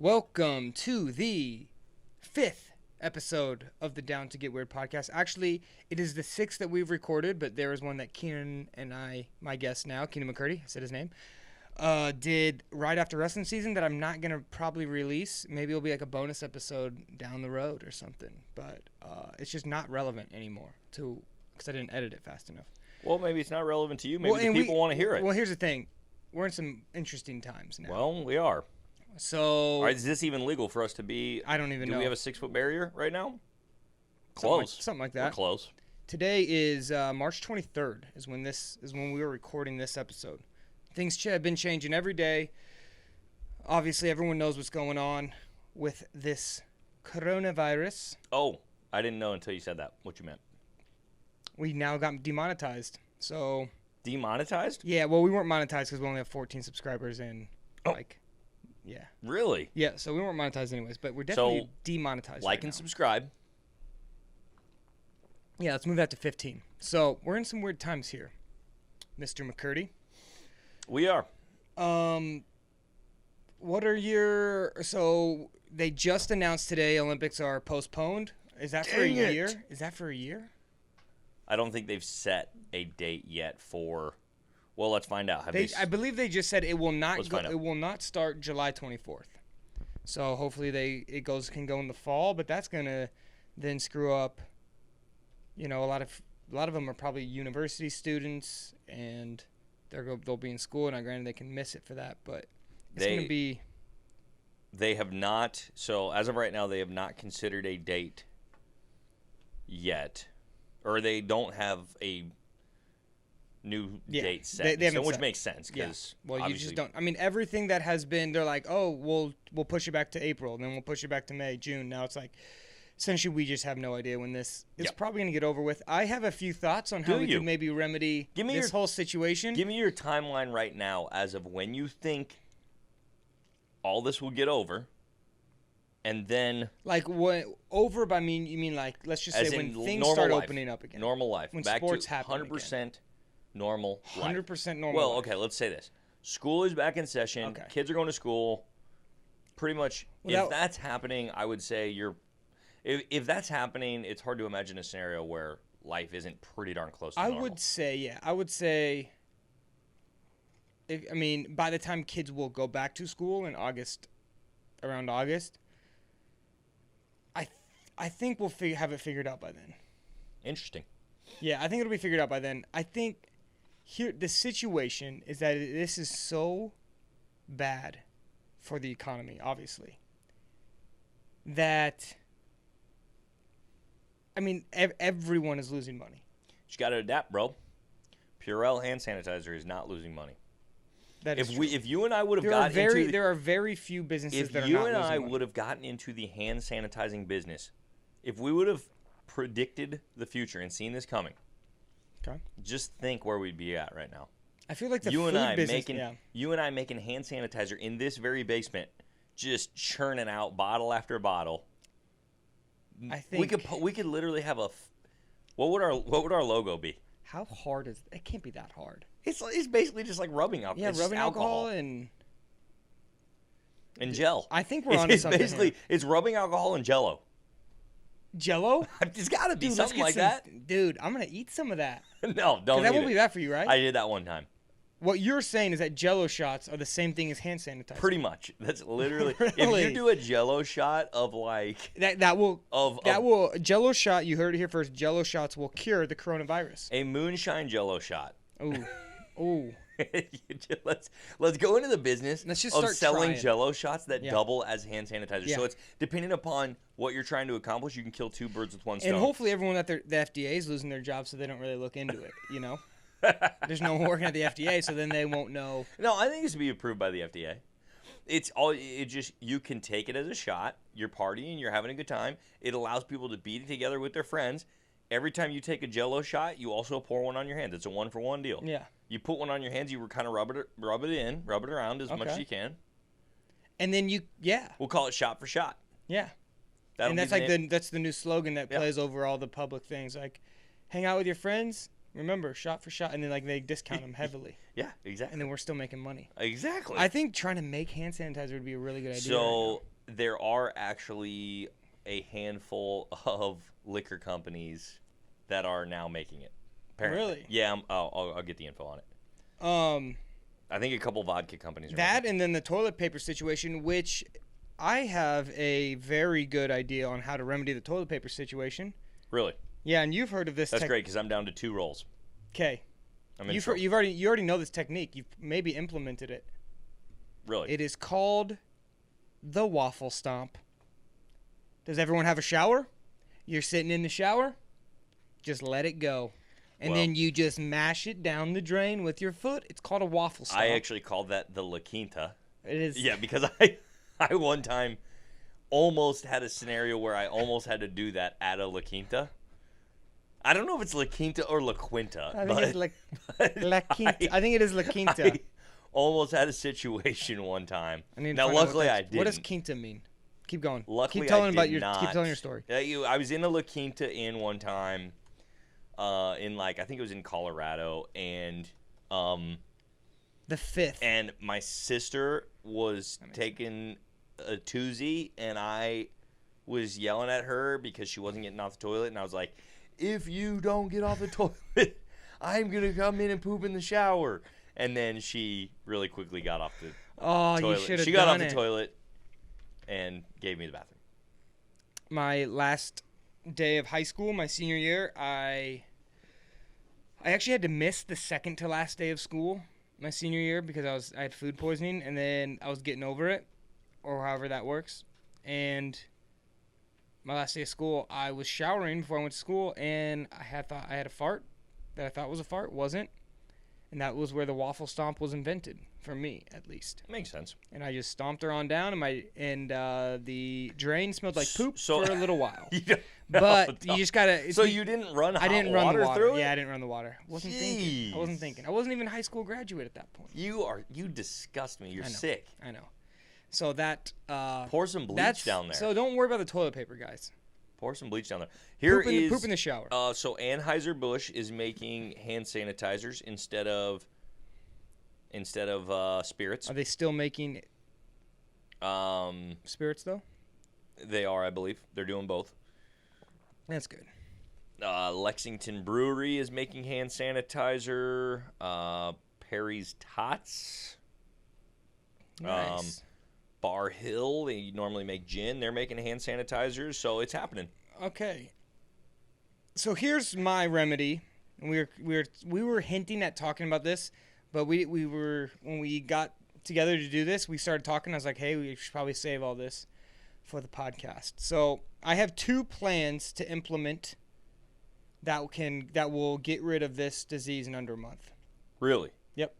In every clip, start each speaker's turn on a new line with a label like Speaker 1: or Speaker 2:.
Speaker 1: Welcome to the 5th episode of the Down to Get Weird podcast. Actually, it is the 6th that we've recorded, but there is one that Keenan and I, my guest now, Keenan McCurdy, I said his name, did right after wrestling season that I'm not going to probably release. Maybe it'll be like a bonus episode down the road or something, but it's just not relevant anymore because I didn't edit it fast enough.
Speaker 2: Well, maybe it's not relevant to you. Maybe people want to hear it.
Speaker 1: Well, here's the thing. We're in some interesting times now.
Speaker 2: Well, we are.
Speaker 1: So,
Speaker 2: all right, is this even legal for us to be?
Speaker 1: I don't even know.
Speaker 2: Do we have a 6-foot barrier right now?
Speaker 1: Close. Something like that.
Speaker 2: We're close.
Speaker 1: Today is March 23rd is when we were recording this episode. Things have been changing every day. Obviously, everyone knows what's going on with this coronavirus.
Speaker 2: Oh, I didn't know until you said that. What you meant?
Speaker 1: We now got demonetized. So
Speaker 2: demonetized?
Speaker 1: Yeah. Well, we weren't monetized because we only have 14 subscribers and yeah.
Speaker 2: Really?
Speaker 1: Yeah, so we weren't monetized anyways, but we're definitely demonetized.
Speaker 2: Like and subscribe.
Speaker 1: Yeah, let's move that to 15. So we're in some weird times here, Mr. McCurdy.
Speaker 2: We are.
Speaker 1: What are your... So they just announced today Olympics are postponed. Is that for a year? Is that for a year?
Speaker 2: I don't think they've set a date yet for... Well, let's find out.
Speaker 1: I believe they just said it will not it will not start July 24th. So hopefully it can go in the fall, but that's going to then screw up, a lot of them are probably university students and they'll be in school. Now granted they can miss it for that, but it's going to be...
Speaker 2: They have not, so as of right now, they have not considered a date yet, or they don't have a new date set, which makes sense because
Speaker 1: well, you just don't. I mean, everything that has been, they're like, oh, we'll push it back to April, and then we'll push it back to May, June. Now it's like, essentially, we just have no idea when this is probably going to get over with. I have a few thoughts on how we could maybe remedy this whole situation.
Speaker 2: Give me your timeline right now as of when you think all this will get over, and then
Speaker 1: like what over? By you mean like let's just say when things start opening up again,
Speaker 2: normal life,
Speaker 1: when
Speaker 2: back
Speaker 1: sports
Speaker 2: to
Speaker 1: happen
Speaker 2: 100%
Speaker 1: again.
Speaker 2: Normal life.
Speaker 1: 100% normal.
Speaker 2: Well,
Speaker 1: life.
Speaker 2: okay, let's say this: school is back in session.
Speaker 1: Okay.
Speaker 2: Kids are going to school. Pretty much, if that's happening, I would say If that's happening, it's hard to imagine a scenario where life isn't pretty darn close to normal.
Speaker 1: I would say, by the time kids will go back to school in around August, I think we'll have it figured out by then.
Speaker 2: Interesting.
Speaker 1: Yeah, I think it'll be figured out by then. I think the situation is that this is so bad for the economy, obviously, that... everyone is losing money.
Speaker 2: You got to adapt, bro. Purell hand sanitizer is not losing money.
Speaker 1: That is true.
Speaker 2: If you and I would have
Speaker 1: there are very few businesses that are not losing money. If you and I
Speaker 2: would have gotten into the hand sanitizing business, if we would have predicted the future and seen this coming,
Speaker 1: okay,
Speaker 2: just think where we'd be at right now.
Speaker 1: I feel like the food business.
Speaker 2: You and I making hand sanitizer in this very basement, just churning out bottle after bottle.
Speaker 1: I think
Speaker 2: we could literally have what would our logo be?
Speaker 1: How hard is it? Can't be that hard.
Speaker 2: It's basically just like rubbing alcohol.
Speaker 1: Yeah, rubbing alcohol and
Speaker 2: gel.
Speaker 1: I think we're on something.
Speaker 2: Basically, it's rubbing alcohol and Jello.
Speaker 1: Jello?
Speaker 2: It's got to be something like that.
Speaker 1: Dude, I'm gonna eat some of that.
Speaker 2: No, don't.
Speaker 1: That won't be bad for you, right?
Speaker 2: I did that one time.
Speaker 1: What you're saying is that Jello shots are the same thing as hand sanitizer.
Speaker 2: Pretty much. That's literally.
Speaker 1: Really?
Speaker 2: If you do a Jello shot of like
Speaker 1: Jello shot. You heard it here first. Jello shots will cure the coronavirus.
Speaker 2: A moonshine Jello shot.
Speaker 1: Ooh.
Speaker 2: Let's go into the business of selling Jello shots that double as hand sanitizer.
Speaker 1: Yeah.
Speaker 2: So it's depending upon what you're trying to accomplish, you can kill two birds with one stone.
Speaker 1: And hopefully everyone at the FDA is losing their job, so they don't really look into it. There's no one working at the FDA, so then they won't know.
Speaker 2: No, I think it's to be approved by the FDA. You can take it as a shot. You're partying, you're having a good time. It allows people to be together with their friends. Every time you take a Jello shot, you also pour one on your hands. It's a 1-for-1 deal.
Speaker 1: Yeah.
Speaker 2: You put one on your hands. You kind of rub it around as much as you can.
Speaker 1: And then
Speaker 2: we'll call it shot for shot.
Speaker 1: Yeah. And that's that's the new slogan that plays over all the public things. Like, hang out with your friends. Remember, shot for shot, and then they discount them heavily.
Speaker 2: Yeah, exactly.
Speaker 1: And then we're still making money.
Speaker 2: Exactly.
Speaker 1: I think trying to make hand sanitizer would be a really good idea.
Speaker 2: So there are actually a handful of liquor companies that are now making it. Apparently.
Speaker 1: Really?
Speaker 2: Yeah. I'll get the info on it. I think a couple vodka companies are
Speaker 1: That
Speaker 2: making
Speaker 1: and then the toilet paper situation, which I have a very good idea on how to remedy the toilet paper situation.
Speaker 2: it. Really?
Speaker 1: Yeah, and you've heard of this.
Speaker 2: That's great because I'm down to 2 rolls.
Speaker 1: Okay.
Speaker 2: I'm in
Speaker 1: You
Speaker 2: trouble.
Speaker 1: already know this technique. You've maybe implemented it.
Speaker 2: Really?
Speaker 1: It is called the waffle stomp. Does everyone have a shower? You're sitting in the shower. Just let it go. And
Speaker 2: Well-
Speaker 1: then you just mash it down the drain with your foot. It's called a waffle stomp.
Speaker 2: I actually called that the La Quinta.
Speaker 1: It is.
Speaker 2: Yeah, because I one time almost had a scenario where I almost had to do that at a La Quinta. I don't know if it's La Quinta or La Quinta.
Speaker 1: I think it's La Quinta. I think it is La Quinta.
Speaker 2: I almost had a situation one time.
Speaker 1: I need to
Speaker 2: Now,
Speaker 1: find out
Speaker 2: luckily, I didn't.
Speaker 1: What does Quinta mean? Keep going.
Speaker 2: Luckily,
Speaker 1: keep telling
Speaker 2: I
Speaker 1: about
Speaker 2: did
Speaker 1: your.
Speaker 2: not.
Speaker 1: Keep telling your story.
Speaker 2: I was in a La Quinta Inn one time, in I think it was in Colorado, and
Speaker 1: The 5th.
Speaker 2: and my sister was taking a toozy, and I was yelling at her because she wasn't getting off the toilet, and I was like, if you don't get off the toilet, I'm gonna come in and poop in the shower. And then she really quickly got off the
Speaker 1: Oh,
Speaker 2: toilet.
Speaker 1: you should have
Speaker 2: She got
Speaker 1: done
Speaker 2: off the
Speaker 1: it.
Speaker 2: toilet and gave me the bathroom.
Speaker 1: My last day of high school, my senior year, I actually had to miss the second to last day of school my senior year because I had food poisoning, and then I was getting over it, or however that works. And my last day of school, I was showering before I went to school, and I had a fart that I thought was a fart, wasn't. And that was where the waffle stomp was invented, for me at least.
Speaker 2: Makes sense.
Speaker 1: And I just stomped her on down, and the drain smelled like poop
Speaker 2: So-
Speaker 1: for a little while.
Speaker 2: You
Speaker 1: But
Speaker 2: don't-
Speaker 1: you just gotta.
Speaker 2: So you didn't run hot
Speaker 1: I didn't run
Speaker 2: water
Speaker 1: the water.
Speaker 2: through it?
Speaker 1: Yeah, I didn't run the water. Wasn't thinking. I wasn't
Speaker 2: Jeez.
Speaker 1: thinking. I wasn't even a high school graduate at that point.
Speaker 2: You disgust me. You're
Speaker 1: I know.
Speaker 2: sick.
Speaker 1: I know. So that.
Speaker 2: Pour some bleach down there.
Speaker 1: So don't worry about the toilet paper, guys.
Speaker 2: Pour some bleach down there. Here is
Speaker 1: Poop in the shower.
Speaker 2: So Anheuser-Busch is making hand sanitizers instead of spirits.
Speaker 1: Are they still making spirits though?
Speaker 2: They are, I believe. They're doing both.
Speaker 1: That's good.
Speaker 2: Lexington Brewery is making hand sanitizer. Perry's Tots.
Speaker 1: Nice.
Speaker 2: Bar Hill, they normally make gin. They're making hand sanitizers, so it's happening.
Speaker 1: Okay. So here's my remedy. And we were hinting at talking about this, but we were when we got together to do this, we started talking. I was like, hey, we should probably save all this for the podcast. So I have 2 plans to implement that will get rid of this disease in under a month.
Speaker 2: Really?
Speaker 1: Yep.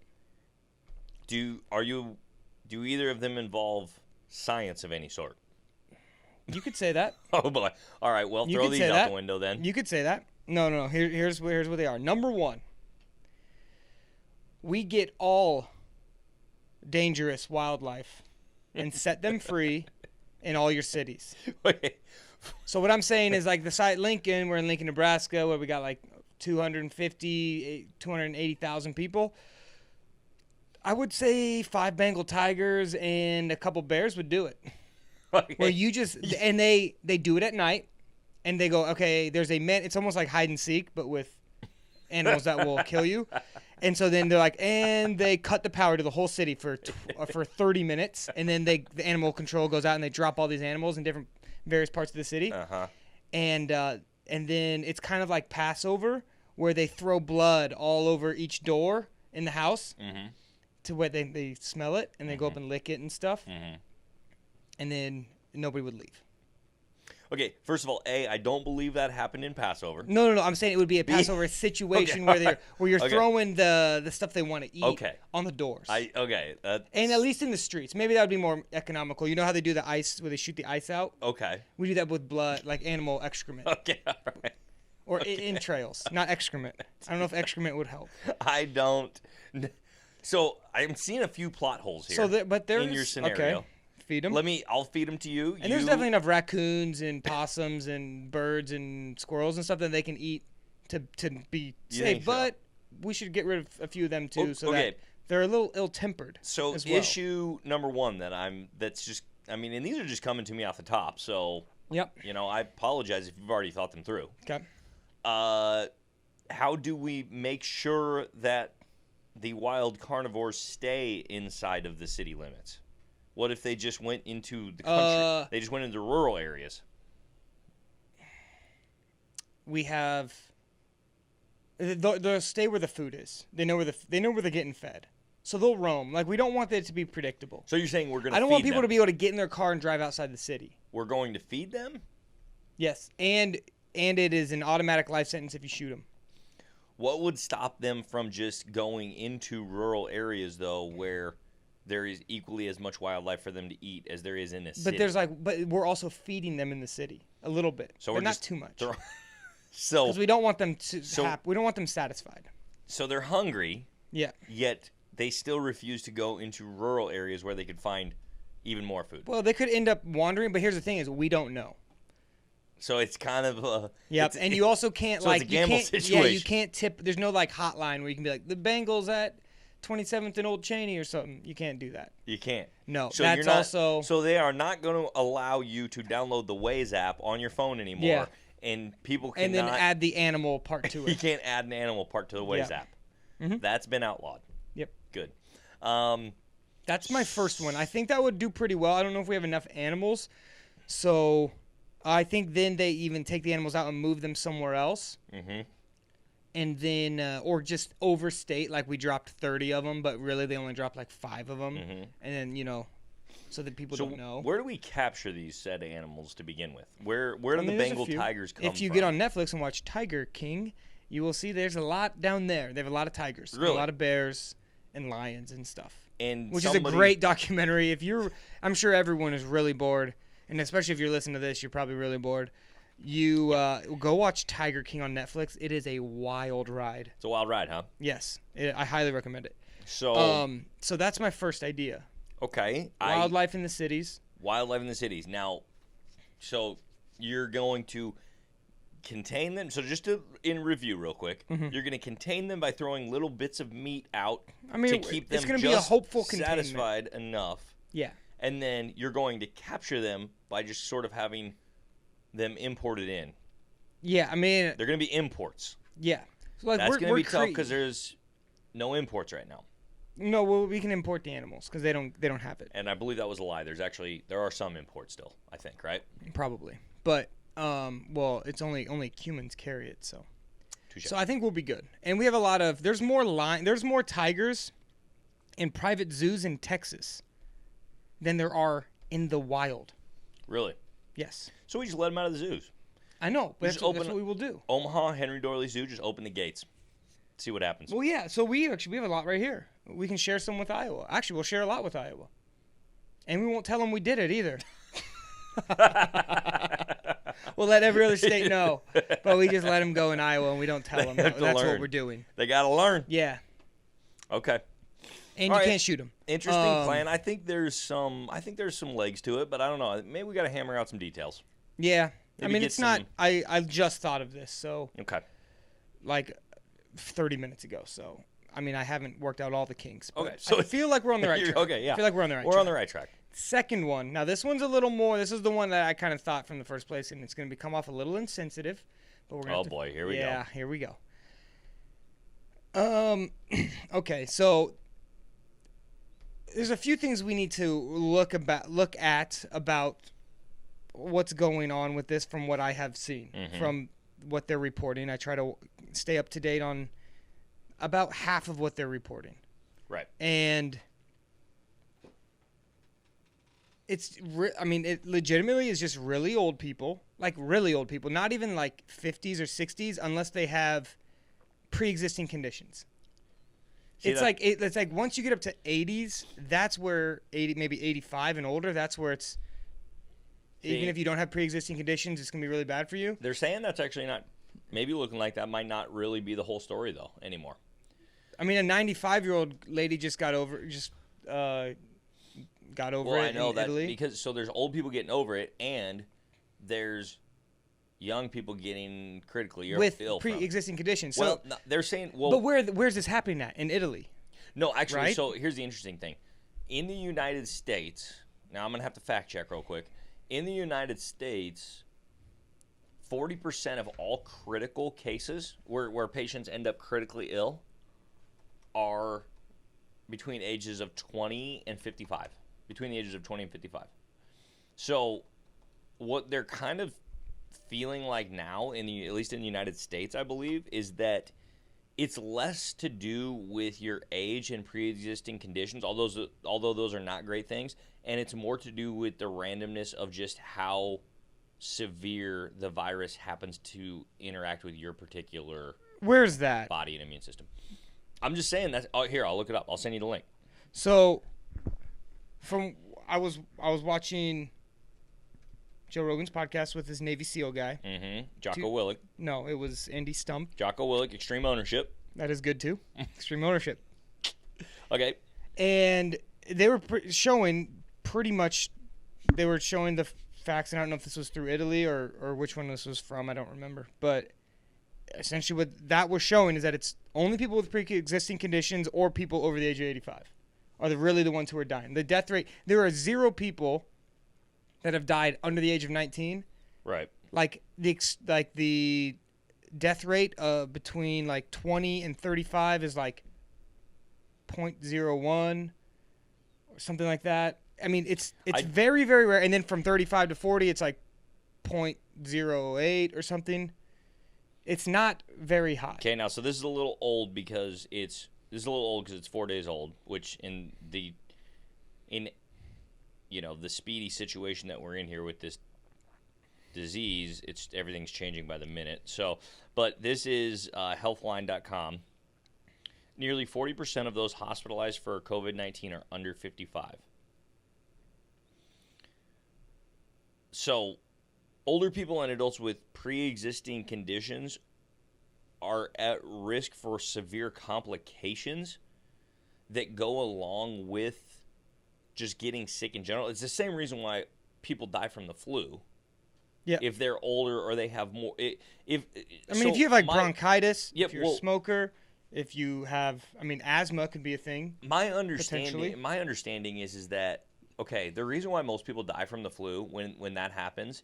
Speaker 2: Do either of them involve science of any sort?
Speaker 1: You could say that.
Speaker 2: Oh boy! All right, well,
Speaker 1: You
Speaker 2: throw
Speaker 1: could
Speaker 2: these
Speaker 1: say
Speaker 2: out
Speaker 1: that.
Speaker 2: the window then.
Speaker 1: You could say that. No. Here's what they are. Number 1, we get all dangerous wildlife and set them free in all your cities.
Speaker 2: Wait.
Speaker 1: So what I'm saying is like the site Lincoln, we're in Lincoln, Nebraska, where we got like 280,000 people. I would say 5 Bengal tigers and a couple bears would do it.
Speaker 2: Okay.
Speaker 1: Where you just and they do it at night, and they go, okay, there's a man. It's almost like hide and seek, but with animals that will kill you. And so then they're like, and they cut the power to the whole city for 30 minutes, and then the animal control goes out and they drop all these animals in different various parts of the city.
Speaker 2: Uh-huh.
Speaker 1: And then it's kind of like Passover, where they throw blood all over each door in the house.
Speaker 2: Mm-hmm.
Speaker 1: To where they smell it and they go up and lick it and stuff,
Speaker 2: Mm-hmm.
Speaker 1: and then nobody would leave.
Speaker 2: Okay, first of all, I don't believe that happened in Passover.
Speaker 1: No. I'm saying it would be a Passover situation
Speaker 2: Okay,
Speaker 1: where you're
Speaker 2: okay.
Speaker 1: throwing the stuff they want to eat
Speaker 2: Okay.
Speaker 1: on the doors.
Speaker 2: And
Speaker 1: at least in the streets. Maybe that would be more economical. You know how they do the ice, where they shoot the ice out?
Speaker 2: Okay.
Speaker 1: We do that with blood, like animal excrement.
Speaker 2: Okay, all right.
Speaker 1: Or entrails, not excrement. I don't know if excrement would help.
Speaker 2: I don't. So I'm seeing a few plot holes here.
Speaker 1: But there's
Speaker 2: in your scenario.
Speaker 1: Okay, feed them.
Speaker 2: I'll feed them to you.
Speaker 1: And there's definitely enough raccoons and possums and birds and squirrels and stuff that they can eat to be
Speaker 2: You think
Speaker 1: safe.
Speaker 2: so?
Speaker 1: But we should get rid of a few of them too, so
Speaker 2: okay.
Speaker 1: that they're a little ill-tempered.
Speaker 2: So
Speaker 1: as well.
Speaker 2: issue number 1 that's just I mean, and these are just coming to me off the top, so
Speaker 1: Yep.
Speaker 2: I apologize if you've already thought them through.
Speaker 1: Okay.
Speaker 2: How do we make sure that the wild carnivores stay inside of the city limits? What if they just went into the country? They just went into rural areas.
Speaker 1: We have. They'll stay where the food is. They know where they're getting fed, so they'll roam. Like, we don't want it to be predictable.
Speaker 2: So you're saying we're going to?
Speaker 1: I don't want people to be able to get in their car and drive outside the city.
Speaker 2: We're going to feed them?
Speaker 1: Yes, and it is an automatic life sentence if you shoot them.
Speaker 2: What would stop them from just going into rural areas, though, where there is equally as much wildlife for them to eat as there is in a city?
Speaker 1: But we're also feeding them in the city a little bit, but not too much.
Speaker 2: So
Speaker 1: because we don't want them we don't want them satisfied.
Speaker 2: So they're hungry.
Speaker 1: Yeah.
Speaker 2: Yet they still refuse to go into rural areas where they could find even more food.
Speaker 1: Well, they could end up wandering, but here's the thing: is we don't know.
Speaker 2: So it's kind of
Speaker 1: Yep, and you also can't
Speaker 2: so it's a gamble situation.
Speaker 1: Yeah, you can't tip. There's no like hotline where you can be like the Bengals at 27th and Old Cheney or something. You can't do that.
Speaker 2: You can't.
Speaker 1: No,
Speaker 2: so
Speaker 1: that's also.
Speaker 2: So they are not going to allow you to download the Waze app on your phone anymore. Yeah. And people cannot.
Speaker 1: And then add the animal part to it.
Speaker 2: You can't add an animal part to the Waze app. Mm-hmm. That's been outlawed.
Speaker 1: Yep.
Speaker 2: Good.
Speaker 1: That's my first one. I think that would do pretty well. I don't know if we have enough animals, so I think then they even take the animals out and move them somewhere else. Mm-hmm. And then, or just overstate, like we dropped 30 of them, but really they only dropped like 5 of them. Mm-hmm. And then, so that people don't know.
Speaker 2: Where do we capture these said animals to begin with? Where do the Bengal tigers come from?
Speaker 1: If you get on Netflix and watch Tiger King, you will see there's a lot down there. They have a lot of tigers,
Speaker 2: really?
Speaker 1: A lot of bears and lions and stuff. Which is
Speaker 2: a
Speaker 1: great documentary. I'm sure everyone is really bored, and especially if you're listening to this, you're probably really bored. You go watch Tiger King on Netflix. It is a wild ride.
Speaker 2: It's a wild ride, huh?
Speaker 1: Yes, I highly recommend it.
Speaker 2: So
Speaker 1: that's my first idea.
Speaker 2: Okay.
Speaker 1: Wildlife in the cities.
Speaker 2: Wildlife in the cities. Now, so you're going to contain them. So just in review real quick, you're going to contain them by throwing little bits of meat out to keep them
Speaker 1: it's going to be a hopeful
Speaker 2: satisfied enough.
Speaker 1: Yeah.
Speaker 2: And then you're going to capture them by just sort of having them imported in.
Speaker 1: Yeah, I mean...
Speaker 2: They're going to be imports.
Speaker 1: Yeah. So like
Speaker 2: that's going to be tough because there's no imports right now.
Speaker 1: No, well, we can import the animals because they don't have it.
Speaker 2: And I believe that was a lie. There are some imports still, I think, right?
Speaker 1: Probably. But well, it's only humans carry it, so.
Speaker 2: Touché.
Speaker 1: So I think we'll be good. And we have a lot of there's more tigers in private zoos in Texas than there are in the wild.
Speaker 2: Really?
Speaker 1: Yes.
Speaker 2: So we just let them out of the zoos.
Speaker 1: I know, but that's what we will do.
Speaker 2: Omaha Henry Doorly Zoo, just open the gates. See what happens.
Speaker 1: Well, yeah. So we have a lot right here. We can share some with Iowa. Actually, we'll share a lot with Iowa. And we won't tell them we did it either. We'll let every other state know. But we just let them go in Iowa and we don't tell them. That's what we're doing.
Speaker 2: They got to learn.
Speaker 1: Yeah.
Speaker 2: Okay.
Speaker 1: And you can't shoot them.
Speaker 2: Interesting plan. I think there's some legs to it, but I don't know. Maybe we got to hammer out some details.
Speaker 1: Yeah. Maybe it's not. I just thought of this. So.
Speaker 2: Okay.
Speaker 1: Like 30 minutes ago. So. I mean, I haven't worked out all the kinks. But
Speaker 2: okay, so
Speaker 1: I feel like we're on the right track.
Speaker 2: Okay, yeah.
Speaker 1: I feel like we're on the right track.
Speaker 2: We're on the right track.
Speaker 1: Second one. Now, this one's a little more. This is the one that I kind of thought from the first place, and it's going to come off a little insensitive. But we're going
Speaker 2: boy, here we go.
Speaker 1: Yeah, here we go. Okay, so there's a few things we need to look at about what's going on with this from what I have seen, from what they're reporting. I try to stay up to date on about half of what they're reporting.
Speaker 2: Right.
Speaker 1: And it legitimately is just really old people, like really old people, not even like 50s or 60s, unless they have pre-existing conditions. It's like once you get up to 80s, that's where maybe 85 and older, that's where it's even if you don't have pre-existing conditions, it's going to be really bad for you.
Speaker 2: They're saying that's actually not maybe looking like that might not really be the whole story though anymore.
Speaker 1: I mean, a 95-year-old lady just got over it
Speaker 2: I know
Speaker 1: in
Speaker 2: that
Speaker 1: Italy.
Speaker 2: because so there's old people getting over it, and there's young people getting critically ill
Speaker 1: with pre-existing conditions.
Speaker 2: Well, no, they're saying,
Speaker 1: but where's this happening at? In Italy?
Speaker 2: No, actually.
Speaker 1: Right?
Speaker 2: So here's the interesting thing: in the United States, Now I'm going to have to fact check real quick. In the United States, 40% of all critical cases where patients end up critically ill are between ages of 20 and 55. Between the ages of 20 and 55. So what they're kind of feeling like now, at least in the United States, I believe, is that it's less to do with your age and pre-existing conditions, although those are not great things, and it's more to do with the randomness of just how severe the virus happens to interact with your particular
Speaker 1: Where's that?
Speaker 2: body and immune system. I'm just saying that. Oh, here, I'll look it up. I'll send you the link.
Speaker 1: So, I was watching Joe Rogan's podcast with his Navy SEAL guy.
Speaker 2: Mm-hmm. Jocko Willink.
Speaker 1: No, it was Andy Stump.
Speaker 2: Jocko Willink, Extreme Ownership.
Speaker 1: That is good too. Extreme Ownership.
Speaker 2: Okay.
Speaker 1: And they were showing the facts, and I don't know if this was through Italy or which one this was from. I don't remember. But essentially what that was showing is that it's only people with pre-existing conditions or people over the age of 85 are really the ones who are dying. The death rate, there are 0 people that have died under the age of 19.
Speaker 2: Right.
Speaker 1: Like the death rate between like 20 and 35 is like 0.01 or something like that. I mean, it's very, very rare. And then from 35 to 40, it's like 0.08 or something. It's not very high.
Speaker 2: Okay, now so this is a little old because it's 4 days old, which in the speedy situation that we're in here with this disease, everything's changing by the minute. So, but this is healthline.com. Nearly 40% of those hospitalized for COVID-19 are under 55. So, older people and adults with pre-existing conditions are at risk for severe complications that go along with just getting sick in general. It's the same reason why people die from the flu.
Speaker 1: Yeah.
Speaker 2: If they're older or they have more. If
Speaker 1: you have like bronchitis,
Speaker 2: if
Speaker 1: you're a smoker, if you have, asthma could be a thing.
Speaker 2: My understanding is that, okay, the reason why most people die from the flu when that happens,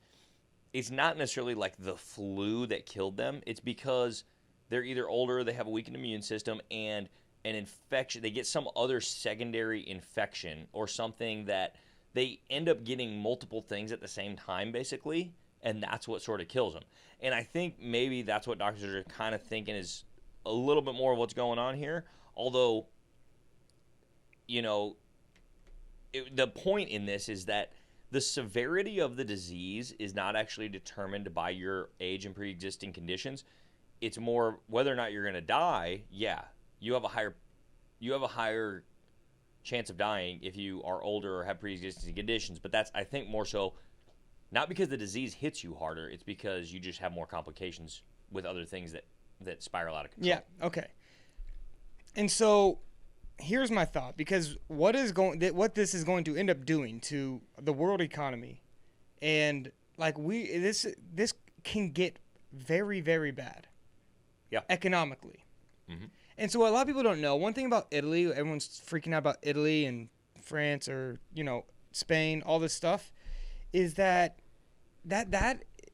Speaker 2: it's not necessarily like the flu that killed them. It's because they're either older, they have a weakened immune system, and an infection, they get some other secondary infection or something that they end up getting multiple things at the same time, basically, and that's what sort of kills them. And I think maybe that's what doctors are kind of thinking is a little bit more of what's going on here, although, the point in this is that the severity of the disease is not actually determined by your age and pre-existing conditions. It's more whether or not you're going to die. Yeah, you have a higher chance of dying if you are older or have pre-existing conditions. But that's, I think, more so not because the disease hits you harder. It's because you just have more complications with other things that spiral out of control.
Speaker 1: Yeah. Okay. And so here's my thought, because what this is going to end up doing to the world economy, and like this can get very, very bad.
Speaker 2: Yeah.
Speaker 1: Economically.
Speaker 2: Mm-hmm. And
Speaker 1: so what a lot of people don't know, one thing about Italy, everyone's freaking out about Italy and France or, Spain, all this stuff, is that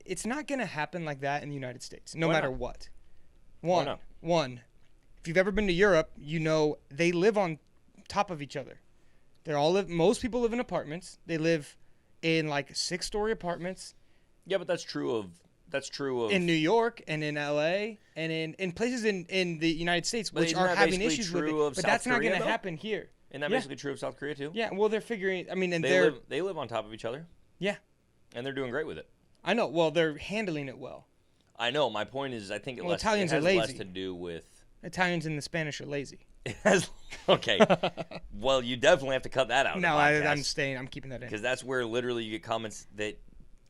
Speaker 1: it's not going to happen like that in the United States, no matter what. One, if you've ever been to Europe, they live on top of each other. Most people live in apartments. They live in like 6-story apartments.
Speaker 2: Yeah, but that's true of
Speaker 1: in New York and in LA and in places in the United States, which are having issues with it. But that's not going to happen here.
Speaker 2: Isn't that basically true of South Korea too?
Speaker 1: Yeah, well, they're figuring.
Speaker 2: They live on top of each other.
Speaker 1: Yeah,
Speaker 2: and they're doing great with it.
Speaker 1: I know. Well, they're handling it well.
Speaker 2: I know. My point is, I think
Speaker 1: Italians
Speaker 2: it has
Speaker 1: are lazy.
Speaker 2: less to do with
Speaker 1: Italians and the Spanish are lazy.
Speaker 2: Okay. Well, you definitely have to cut that out.
Speaker 1: No, I'm keeping that in
Speaker 2: because that's where literally you get comments that.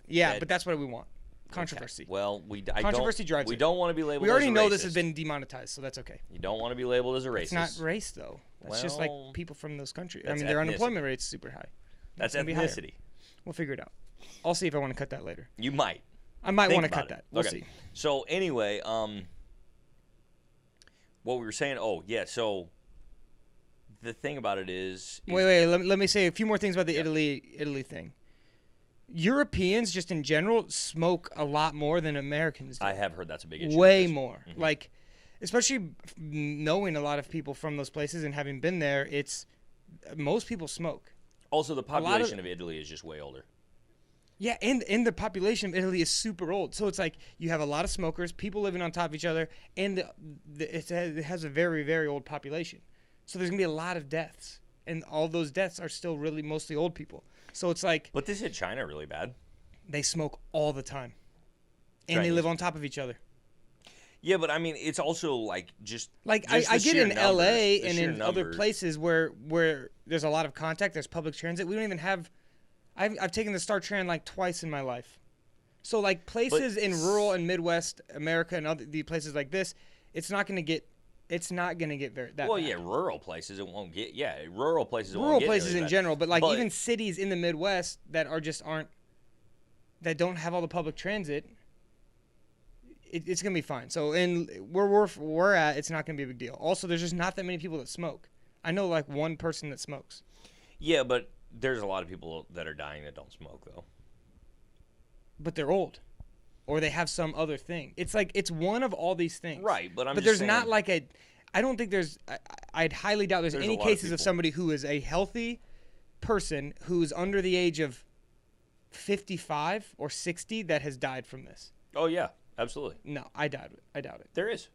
Speaker 1: Yeah, but that's what we want. Controversy.
Speaker 2: Okay. Well,
Speaker 1: controversy drives.
Speaker 2: We don't want to be labeled.
Speaker 1: We already
Speaker 2: as a
Speaker 1: know
Speaker 2: racist.
Speaker 1: this has been demonetized, so that's okay.
Speaker 2: You don't want to be labeled as a racist.
Speaker 1: It's not race though. It's just like people from those countries. Their
Speaker 2: ethnicity.
Speaker 1: Unemployment rate's super high.
Speaker 2: That's ethnicity.
Speaker 1: We'll figure it out. I'll see if I want to cut that later.
Speaker 2: You might.
Speaker 1: I might want to cut that. We'll see.
Speaker 2: So anyway, what we were saying. Oh yeah. So the thing about it is
Speaker 1: Wait. Let me say a few more things about the Italy thing. Europeans, just in general, smoke a lot more than Americans do.
Speaker 2: I have heard that's a big issue.
Speaker 1: Way more. Mm-hmm. Like, especially knowing a lot of people from those places and having been there, most people smoke.
Speaker 2: Also, the population of Italy is just way older.
Speaker 1: Yeah, and the population of Italy is super old. So it's like you have a lot of smokers, people living on top of each other, and it has a very, very old population. So there's going to be a lot of deaths. And all those deaths are still really mostly old people. So it's like...
Speaker 2: But this hit China really bad.
Speaker 1: They smoke all the time. And they live on top of each other.
Speaker 2: Yeah, but I mean, it's also like just...
Speaker 1: Like, I get in L.A. and in other places where there's a lot of contact, there's public transit. We don't even have... I've taken the Star Tran like twice in my life. So like places in rural and Midwest America and the places like this, it's not going to get very that
Speaker 2: well,
Speaker 1: bad.
Speaker 2: yeah, rural places it won't get. Yeah, rural places it
Speaker 1: rural
Speaker 2: won't get
Speaker 1: places
Speaker 2: really
Speaker 1: in
Speaker 2: bad.
Speaker 1: general, but like even cities in the Midwest that that don't have all the public transit, it's going to be fine. So where we're at, it's not going to be a big deal. Also, there's just not that many people that smoke. I know like one person that smokes.
Speaker 2: Yeah, but there's a lot of people that are dying that don't smoke, though.
Speaker 1: But they're old. Or they have some other thing. It's like, it's one of all these things.
Speaker 2: Right, but
Speaker 1: there's not like I don't think I'd highly doubt there's any cases of somebody who is a healthy person who's under the age of 55 or 60 that has died from this.
Speaker 2: Oh, yeah, absolutely.
Speaker 1: No, I doubt it.
Speaker 2: There is.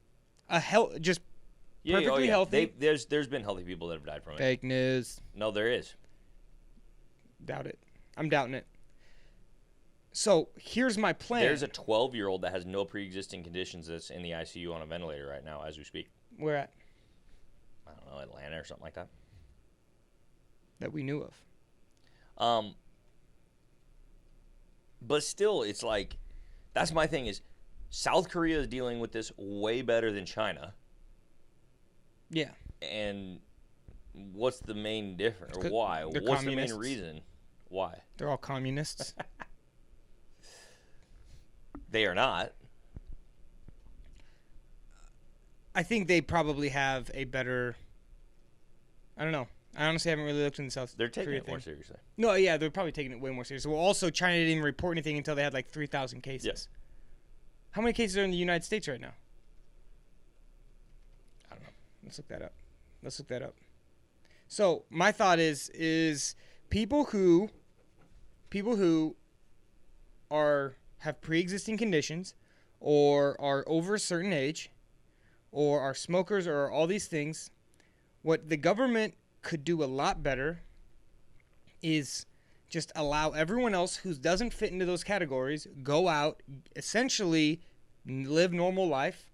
Speaker 1: Perfectly healthy.
Speaker 2: There's been healthy people that have died from it.
Speaker 1: Fake news.
Speaker 2: No, there is.
Speaker 1: Doubt it. I'm doubting it. So here's my plan.
Speaker 2: There's a 12-year-old that has no pre-existing conditions that's in the ICU on a ventilator right now as we speak.
Speaker 1: Where at?
Speaker 2: I don't know, Atlanta or something like that.
Speaker 1: That we knew of.
Speaker 2: But still, it's like, that's my thing is, South Korea is dealing with this way better than China.
Speaker 1: Yeah.
Speaker 2: And what's the main difference? Or why? What's the main reason? Why?
Speaker 1: They're all communists.
Speaker 2: They are not.
Speaker 1: I think they probably have a better... I don't know. I honestly haven't really looked into South Korea.
Speaker 2: They're taking it more seriously.
Speaker 1: No, yeah, they're probably taking it way more seriously. Well, also, China didn't even report anything until they had like 3,000 cases.
Speaker 2: Yes.
Speaker 1: How many cases are in the United States right now? I don't know. Let's look that up. So, my thought is people who have pre-existing conditions or are over a certain age or are smokers or all these things, what the government could do a lot better is just allow everyone else who doesn't fit into those categories go out, essentially live normal life,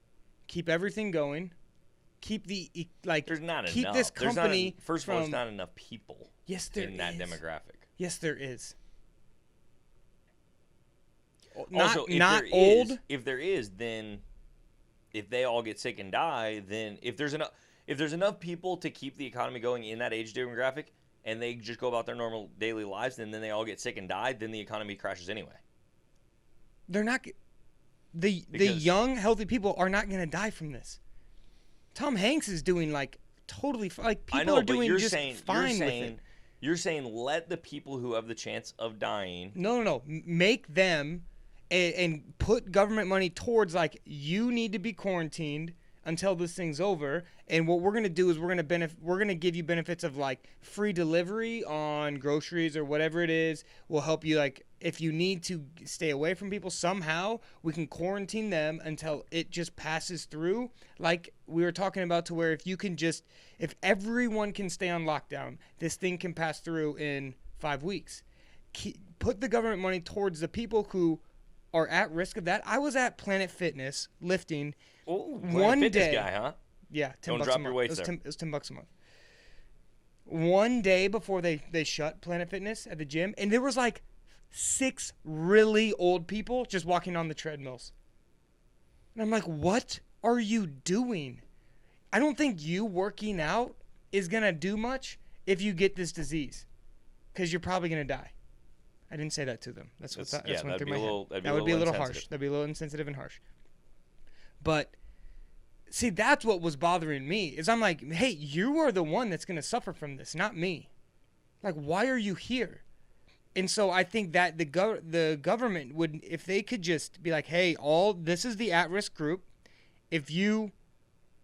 Speaker 1: keep everything going, keep
Speaker 2: there's not
Speaker 1: keep
Speaker 2: enough.
Speaker 1: This company
Speaker 2: first of all, there's not enough people.
Speaker 1: Yes, there
Speaker 2: in that demographic.
Speaker 1: Yes, there is.
Speaker 2: Also, if there is, then if they all get sick and die, then if there's enough people to keep the economy going in that age demographic, and they just go about their normal daily lives, and then they all get sick and die, then the economy crashes anyway.
Speaker 1: They're not. The young, healthy people are not going to die from this. Tom Hanks is doing like totally like people are doing just fine with it.
Speaker 2: You're saying let the people who have the chance of dying.
Speaker 1: No. Make them and put government money towards like you need to be quarantined until this thing's over. And what we're gonna do is we're gonna give you benefits of like free delivery on groceries or whatever it is. We'll help you like if you need to stay away from people somehow, we can quarantine them until it just passes through. Like we were talking about to where if everyone can stay on lockdown, this thing can pass through in 5 weeks. Put the government money towards the people who are at risk of that. I was at Planet Fitness lifting one day.
Speaker 2: Guy, huh?
Speaker 1: Yeah, $10
Speaker 2: Don't drop your weights there.
Speaker 1: It was $10 a month. One day before they shut Planet Fitness at the gym, and there was like 6 really old people just walking on the treadmills. And I'm like, what are you doing? I don't think you working out is going to do much if you get this disease because you're probably going to die. I didn't say that to them. That's went through my head. That would be a little harsh. That'd be a little insensitive and harsh. But See, that's what was bothering me. Is I'm like, hey, you are the one that's gonna suffer from this, not me. Like, why are you here? And so I think that the government would, if they could just be like, hey, this is the at-risk group. If you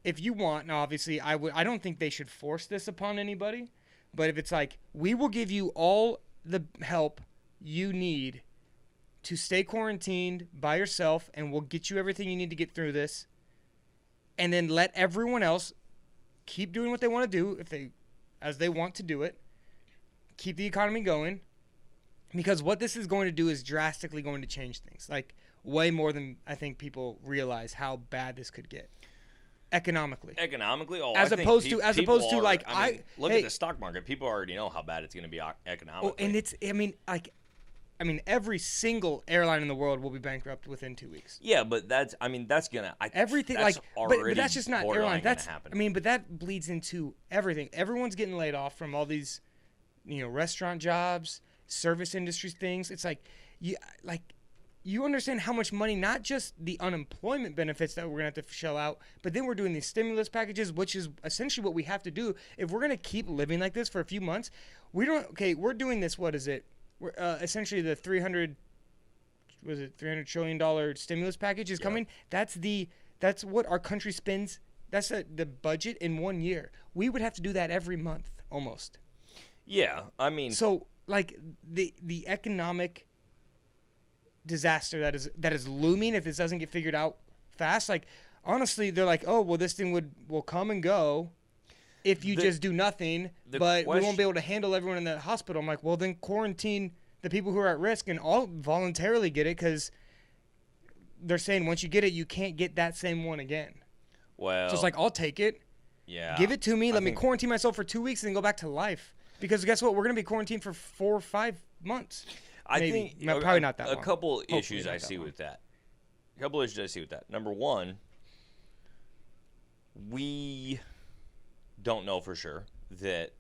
Speaker 1: want, now obviously I don't think they should force this upon anybody, but if it's like, we will give you all the help you need to stay quarantined by yourself, and we'll get you everything you need to get through this, and then let everyone else keep doing what they want to do as they want to do it, keep the economy going. Because what this is going to do is drastically going to change things, like way more than I think people realize how bad this could get economically.
Speaker 2: As opposed to
Speaker 1: look
Speaker 2: at the stock market. People already know how bad it's going to be economically.
Speaker 1: And every single airline in the world will be bankrupt within 2 weeks.
Speaker 2: Yeah, but that's gonna
Speaker 1: everything
Speaker 2: that's
Speaker 1: but that's just not airline. That's
Speaker 2: happen.
Speaker 1: But that bleeds into everything. Everyone's getting laid off from all these, restaurant jobs, service industry things. It's like you understand how much money, not just the unemployment benefits that we're gonna have to shell out, but then we're doing these stimulus packages, which is essentially what we have to do if we're gonna keep living like this for a few months. We're doing this. What is it? We're essentially the $300 trillion stimulus package is coming. That's what our country spends. That's the budget in 1 year. We would have to do that every month almost.
Speaker 2: Yeah,
Speaker 1: so like the economic disaster that is looming if this doesn't get figured out fast. Like, honestly, they're like, oh well, this thing will come and go if you just do nothing, but we won't be able to handle everyone in the hospital. I'm like, well, then quarantine the people who are at risk and all voluntarily get it, because they're saying once you get it, you can't get that same one again.
Speaker 2: Well,
Speaker 1: so it's like, I'll take it.
Speaker 2: Yeah.
Speaker 1: Give it to me. Let me quarantine myself for 2 weeks and then go back to life. Because guess what? We're going to be quarantined for 4 or 5 months.
Speaker 2: I think
Speaker 1: probably not that long.
Speaker 2: A couple issues I see with that. Number one, we don't know for sure that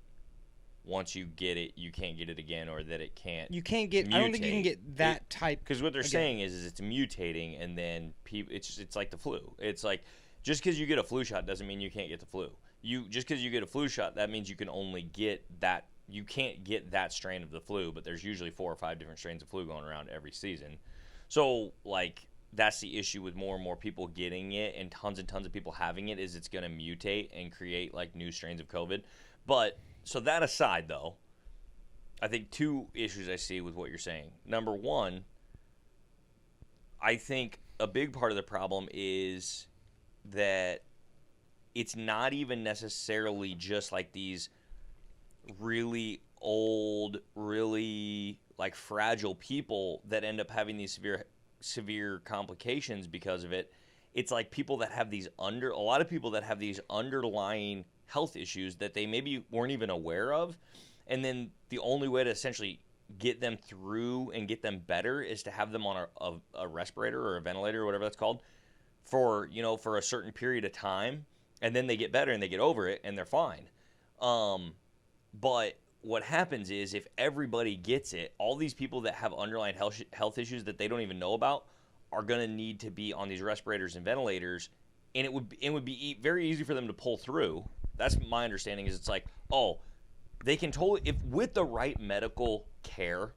Speaker 2: once you get it, you can't get it again, or that it can't.
Speaker 1: You can't get. Mutate. I don't think you can get that type.
Speaker 2: Because what they're saying is it's mutating, and then it's like the flu. It's like, just because you get a flu shot doesn't mean you can't get the flu. Just because you get a flu shot, that means you can only get that. You can't get that strain of the flu, but there's usually 4 or 5 different strains of flu going around every season. So, like, that's the issue with more and more people getting it and tons of people having it, is it's going to mutate and create, like, new strains of COVID. But, so that aside, though, I think 2 issues I see with what you're saying. Number one, I think a big part of the problem is that it's not even necessarily just like these really old, really like fragile people that end up having these severe complications because of it. It's like people that have a lot of people that have these underlying health issues that they maybe weren't even aware of, and then the only way to essentially get them through and get them better is to have them on a respirator or a ventilator or whatever that's called for a certain period of time, and then they get better and they get over it and they're fine. But what happens is, if everybody gets it, all these people that have underlying health issues that they don't even know about are going to need to be on these respirators and ventilators, and it would be very easy for them to pull through. That's my understanding. Is it's like, oh, they can totally, if with the right medical care,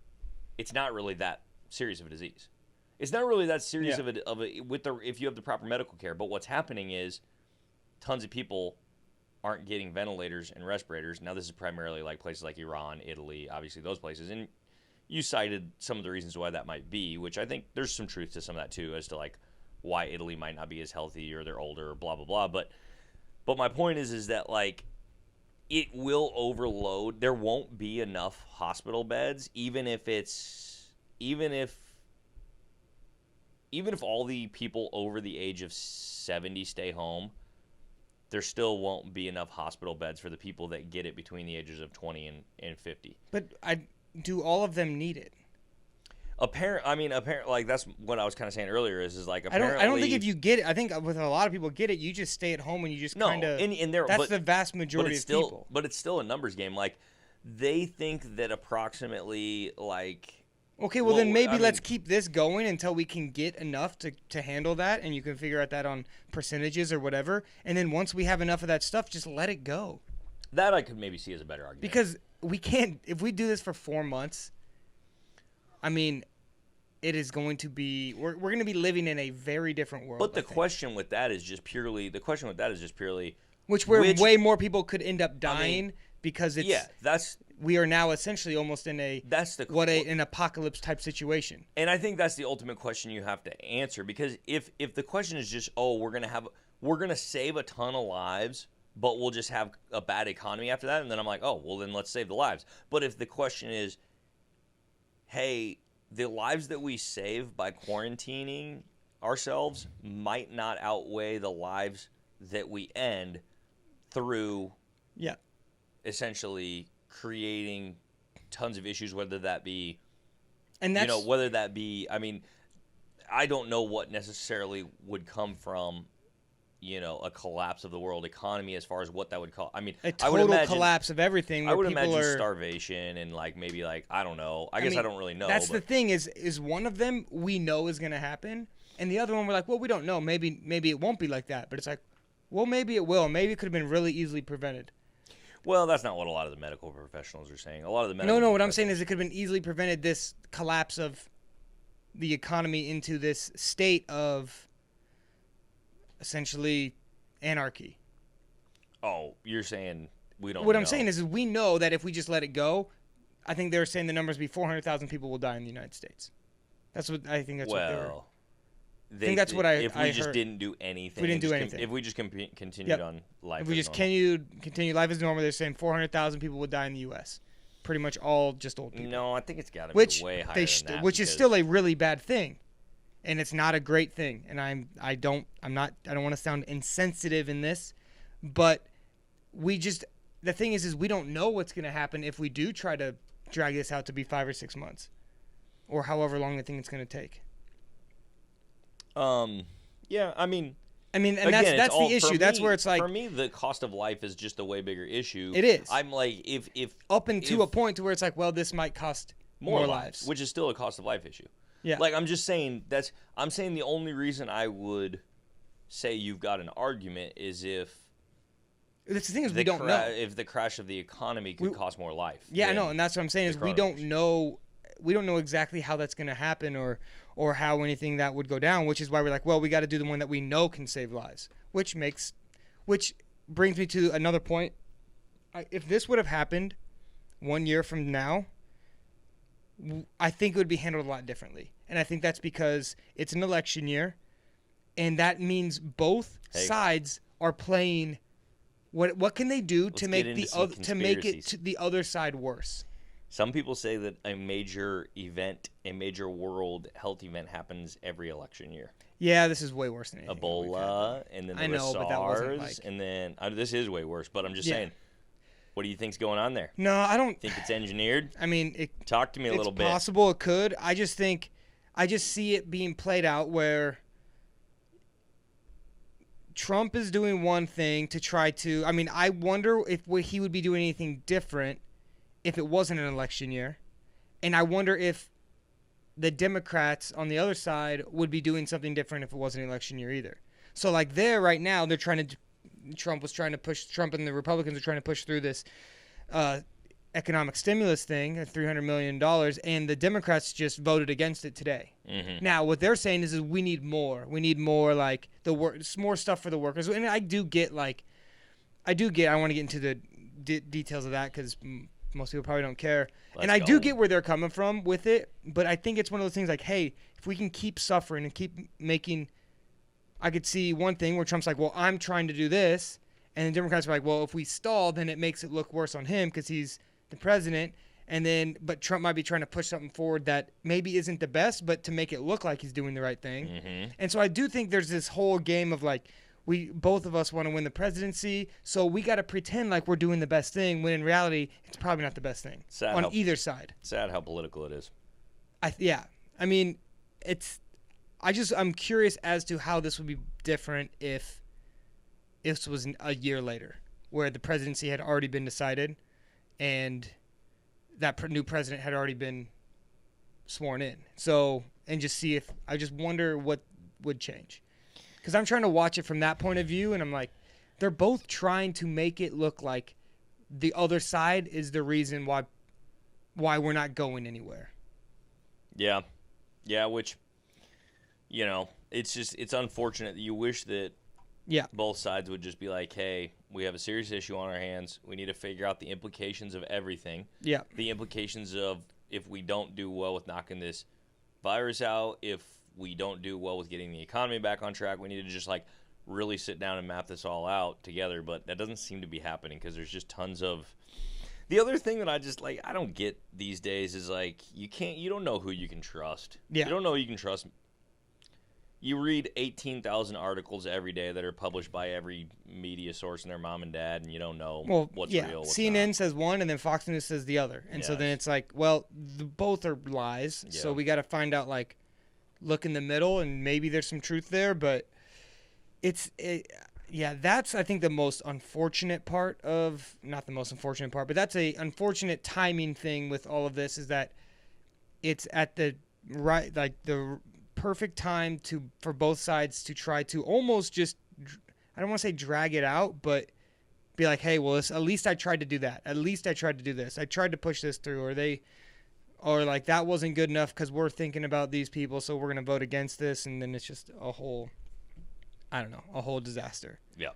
Speaker 2: it's not really that serious of a disease. It's not really that serious if you have the proper medical care. But what's happening is, tons of people aren't getting ventilators and respirators. Now, this is primarily like places like Iran, Italy, obviously those places. And you cited some of the reasons why that might be, which I think there's some truth to some of that too, as to like why Italy might not be as healthy, or they're older, or blah, blah, blah. But my point is that like it will overload. There won't be enough hospital beds, even if all the people over the age of 70 stay home. There still won't be enough hospital beds for the people that get it between the ages of 20 and 50.
Speaker 1: But do all of them need it?
Speaker 2: Apparently, like that's what I was kind of saying earlier. Is like apparently,
Speaker 1: I don't think if you get it. I think with a lot of people get it, you just stay at home and you just kind of. That's the vast majority of people.
Speaker 2: But it's still a numbers game. Like, they think that approximately like
Speaker 1: Okay, well then maybe
Speaker 2: I mean,
Speaker 1: let's keep this going until we can get enough to handle that, and you can figure out that on percentages or whatever. And then once we have enough of that stuff, just let it go.
Speaker 2: that I could maybe see as a better argument.
Speaker 1: Because we can't, if we do this for 4 months, I mean, it is going to be, we're going to be living in a very different world.
Speaker 2: But the question with that is just purely,
Speaker 1: which way more people could end up dying because it's, we are now essentially almost in an apocalypse type situation.
Speaker 2: And I think that's the ultimate question you have to answer, because if the question is just, oh, we're going to save a ton of lives, but we'll just have a bad economy after that, and then I'm like, oh, well then let's save the lives. But if the question is, hey, the lives that we save by quarantining ourselves might not outweigh the lives that we end through essentially creating tons of issues, whether that be, I mean, I don't know what necessarily would come from, a collapse of the world economy as far as what that would cause. I mean,
Speaker 1: a total collapse of everything.
Speaker 2: I would imagine starvation and maybe I don't know. I guess I don't really know.
Speaker 1: That's the thing is one of them we know is going to happen, and the other one we're like, well, we don't know. Maybe it won't be like that. But it's like, well, maybe it will. Maybe it could have been really easily prevented.
Speaker 2: Well, that's not what a lot of the medical professionals are saying. A lot of the
Speaker 1: No. What I'm saying is it could have been easily prevented, this collapse of the economy into this state of essentially anarchy.
Speaker 2: Oh, you're saying we don't know.
Speaker 1: What I'm saying is we know that if we just let it go, I think they're saying the numbers be 400,000 people will die in the United States. That's what I think. That's what they were. I think that's what I
Speaker 2: If we just didn't do anything.
Speaker 1: If we didn't do anything.
Speaker 2: If we just continued on life.
Speaker 1: If we just continue life as normal, they're saying 400,000 people would die in the U.S. Pretty much all just old people.
Speaker 2: No, I think it's got to be way higher than that.
Speaker 1: Which is still a really bad thing, and it's not a great thing. And I don't want to sound insensitive in this, but the thing is we don't know what's going to happen if we do try to drag this out to be 5 or 6 months, or however long the thing it's going to take.
Speaker 2: Yeah, I mean,
Speaker 1: and again, that's the issue. That's where it's like,
Speaker 2: for me, the cost of life is just a way bigger issue.
Speaker 1: It is.
Speaker 2: I'm like, if
Speaker 1: up into a point to where it's like, well, this might cost more lives,
Speaker 2: which is still a cost of life issue.
Speaker 1: Yeah.
Speaker 2: I'm just saying I'm saying the only reason I would say you've got an argument is if
Speaker 1: that's the thing is we don't know
Speaker 2: if the crash of the economy could cost more life.
Speaker 1: Yeah, I know, and that's what I'm saying is we don't know exactly how that's going to happen or how anything that would go down, which is why we're like, well, we got to do the one that we know can save lives, which brings me to another point. If this would have happened 1 year from now, I think it would be handled a lot differently. And I think that's because it's an election year, and that means both sides are playing what can they do to make the other side worse.
Speaker 2: Some people say that a major world health event happens every election year.
Speaker 1: Yeah, this is way worse than anything.
Speaker 2: Ebola, and then there was SARS,
Speaker 1: but that wasn't
Speaker 2: and then this is way worse. But I'm just saying, what do you think's going on there?
Speaker 1: No, I don't
Speaker 2: think it's engineered.
Speaker 1: I mean,
Speaker 2: talk to me a little bit.
Speaker 1: It's possible it could. I just see it being played out where Trump is doing one thing to try to. I mean, I wonder if he would be doing anything different if it wasn't an election year. And I wonder if the Democrats on the other side would be doing something different if it wasn't an election year either. So right now, Trump and the Republicans are trying to push through this economic stimulus thing, $300 million, and the Democrats just voted against it today. Mm-hmm. Now, what they're saying is we need more. We need more more stuff for the workers. And I want to get into the details of that because most people probably don't care. I do get where they're coming from with it, but I think it's one of those things like, hey, if we can keep suffering and keep making, I could see one thing where Trump's like, well, I'm trying to do this, and the Democrats are like, well, if we stall, then it makes it look worse on him because he's the president, but Trump might be trying to push something forward that maybe isn't the best, but to make it look like he's doing the right thing. Mm-hmm. And so I do think there's this whole game of both of us want to win the presidency, so we got to pretend like we're doing the best thing when in reality it's probably not the best thing on either side.
Speaker 2: Sad how political it is.
Speaker 1: I mean, I'm curious as to how this would be different if this was a year later, where the presidency had already been decided, and that new president had already been sworn in. So, and just see if I just wonder what would change. Because I'm trying to watch it from that point of view, and I'm like, they're both trying to make it look like the other side is the reason why we're not going anywhere.
Speaker 2: Yeah. Yeah, which, it's unfortunate that you wish that both sides would just be like, hey, we have a serious issue on our hands. We need to figure out the implications of everything.
Speaker 1: Yeah.
Speaker 2: The implications of if we don't do well with knocking this virus out, if we don't do well with getting the economy back on track, we need to just really sit down and map this all out together. But that doesn't seem to be happening because there's just tons of. The other thing that I just I don't get these days is you don't know who you can trust.
Speaker 1: Yeah.
Speaker 2: You don't know who you can trust. You read 18,000 articles every day that are published by every media source and their mom and dad, and you don't know what's real. What's
Speaker 1: CNN
Speaker 2: not.
Speaker 1: says one, and then Fox News says the other, and so then it's both are lies. Yeah. So we got to find out, look in the middle, and maybe there's some truth there, but that's I think the most unfortunate part of not the most unfortunate part, but that's a unfortunate timing thing with all of this is that it's at the right the perfect time for both sides to try to almost just, I don't want to say drag it out, but be like, hey, well, at least I tried to do that. At least I tried to do this. I tried to push this through, or that wasn't good enough because we're thinking about these people, so we're going to vote against this, and then it's just a whole disaster.
Speaker 2: Yeah.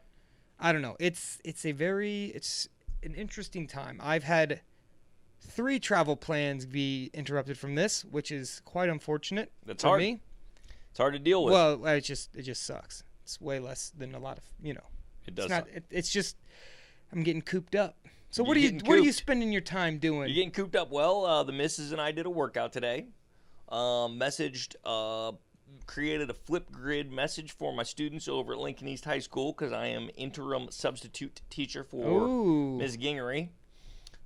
Speaker 1: I don't know. It's an interesting time. I've had 3 travel plans be interrupted from this, which is quite unfortunate.
Speaker 2: That's
Speaker 1: for
Speaker 2: hard.
Speaker 1: me.
Speaker 2: It's hard to deal with.
Speaker 1: Well, it just sucks. It's way less than a lot of,
Speaker 2: It does.
Speaker 1: It's just I'm getting cooped up. So what are you spending your time doing?
Speaker 2: You're getting cooped up. Well, the missus and I did a workout today. Created a Flipgrid message for my students over at Lincoln East High School because I am interim substitute teacher for Ms. Gingery.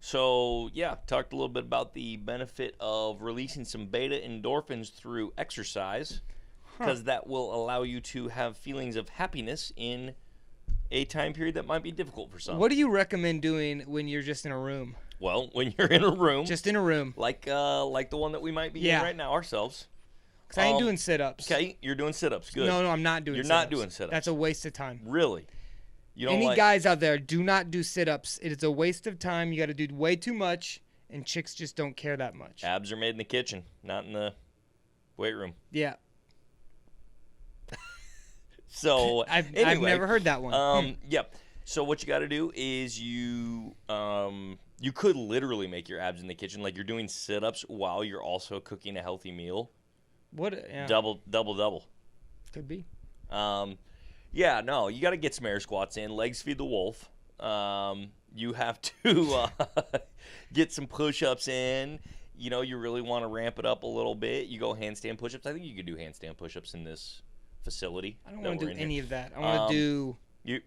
Speaker 2: So, talked a little bit about the benefit of releasing some beta endorphins through exercise because that will allow you to have feelings of happiness in a time period that might be difficult for some.
Speaker 1: What do you recommend doing when you're just in a room?
Speaker 2: Well, when you're in a room.
Speaker 1: Just in a room.
Speaker 2: Like the one that we might be in right now ourselves.
Speaker 1: Because I ain't doing sit-ups.
Speaker 2: Okay, you're doing sit-ups. Good.
Speaker 1: No, I'm not doing
Speaker 2: sit-ups. You're not doing sit-ups.
Speaker 1: That's a waste of time.
Speaker 2: Really?
Speaker 1: Any guys out there, do not do sit-ups. It is a waste of time. You got to do way too much, and chicks just don't care that much.
Speaker 2: Abs are made in the kitchen, not in the weight room.
Speaker 1: Yeah.
Speaker 2: So
Speaker 1: I've never heard that one.
Speaker 2: Yep. So what you got to do is you could literally make your abs in the kitchen, like you're doing sit-ups while you're also cooking a healthy meal.
Speaker 1: What? Yeah.
Speaker 2: Double.
Speaker 1: Could be.
Speaker 2: Yeah, no, you got to get some air squats in. Legs feed the wolf. You have to get some push-ups in. You really want to ramp it up a little bit. You go handstand push-ups. I think you could do handstand push-ups in this facility.
Speaker 1: I don't want to do any of that. I want to do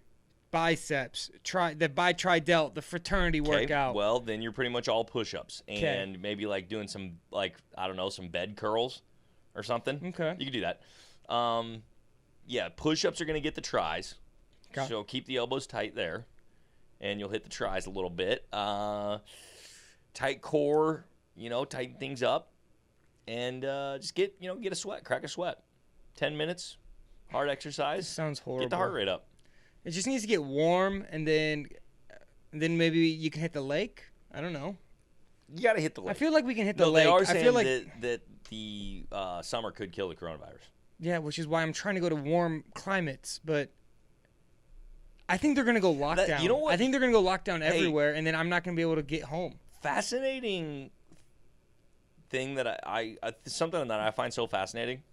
Speaker 1: biceps, tri delt, the fraternity workout.
Speaker 2: Well, then you're pretty much all push-ups and maybe doing some some bed curls or something.
Speaker 1: Okay.
Speaker 2: You can do that. Push-ups are going to get the tries. Okay. So keep the elbows tight there, and you'll hit the tries a little bit. Tight core, tighten things up, and just get a sweat, crack a sweat. 10 minutes, hard exercise.
Speaker 1: This sounds horrible.
Speaker 2: Get the heart rate up.
Speaker 1: It just needs to get warm, and then maybe you can hit the lake. I don't know.
Speaker 2: You got to hit the lake.
Speaker 1: I feel like we can hit the lake.
Speaker 2: They are saying that the summer could kill the coronavirus.
Speaker 1: Yeah, which is why I'm trying to go to warm climates, but I think they're going to go lockdown.
Speaker 2: You know what?
Speaker 1: I think they're going to go lockdown everywhere, and then I'm not going to be able to get home.
Speaker 2: Fascinating thing that something that I find so fascinating.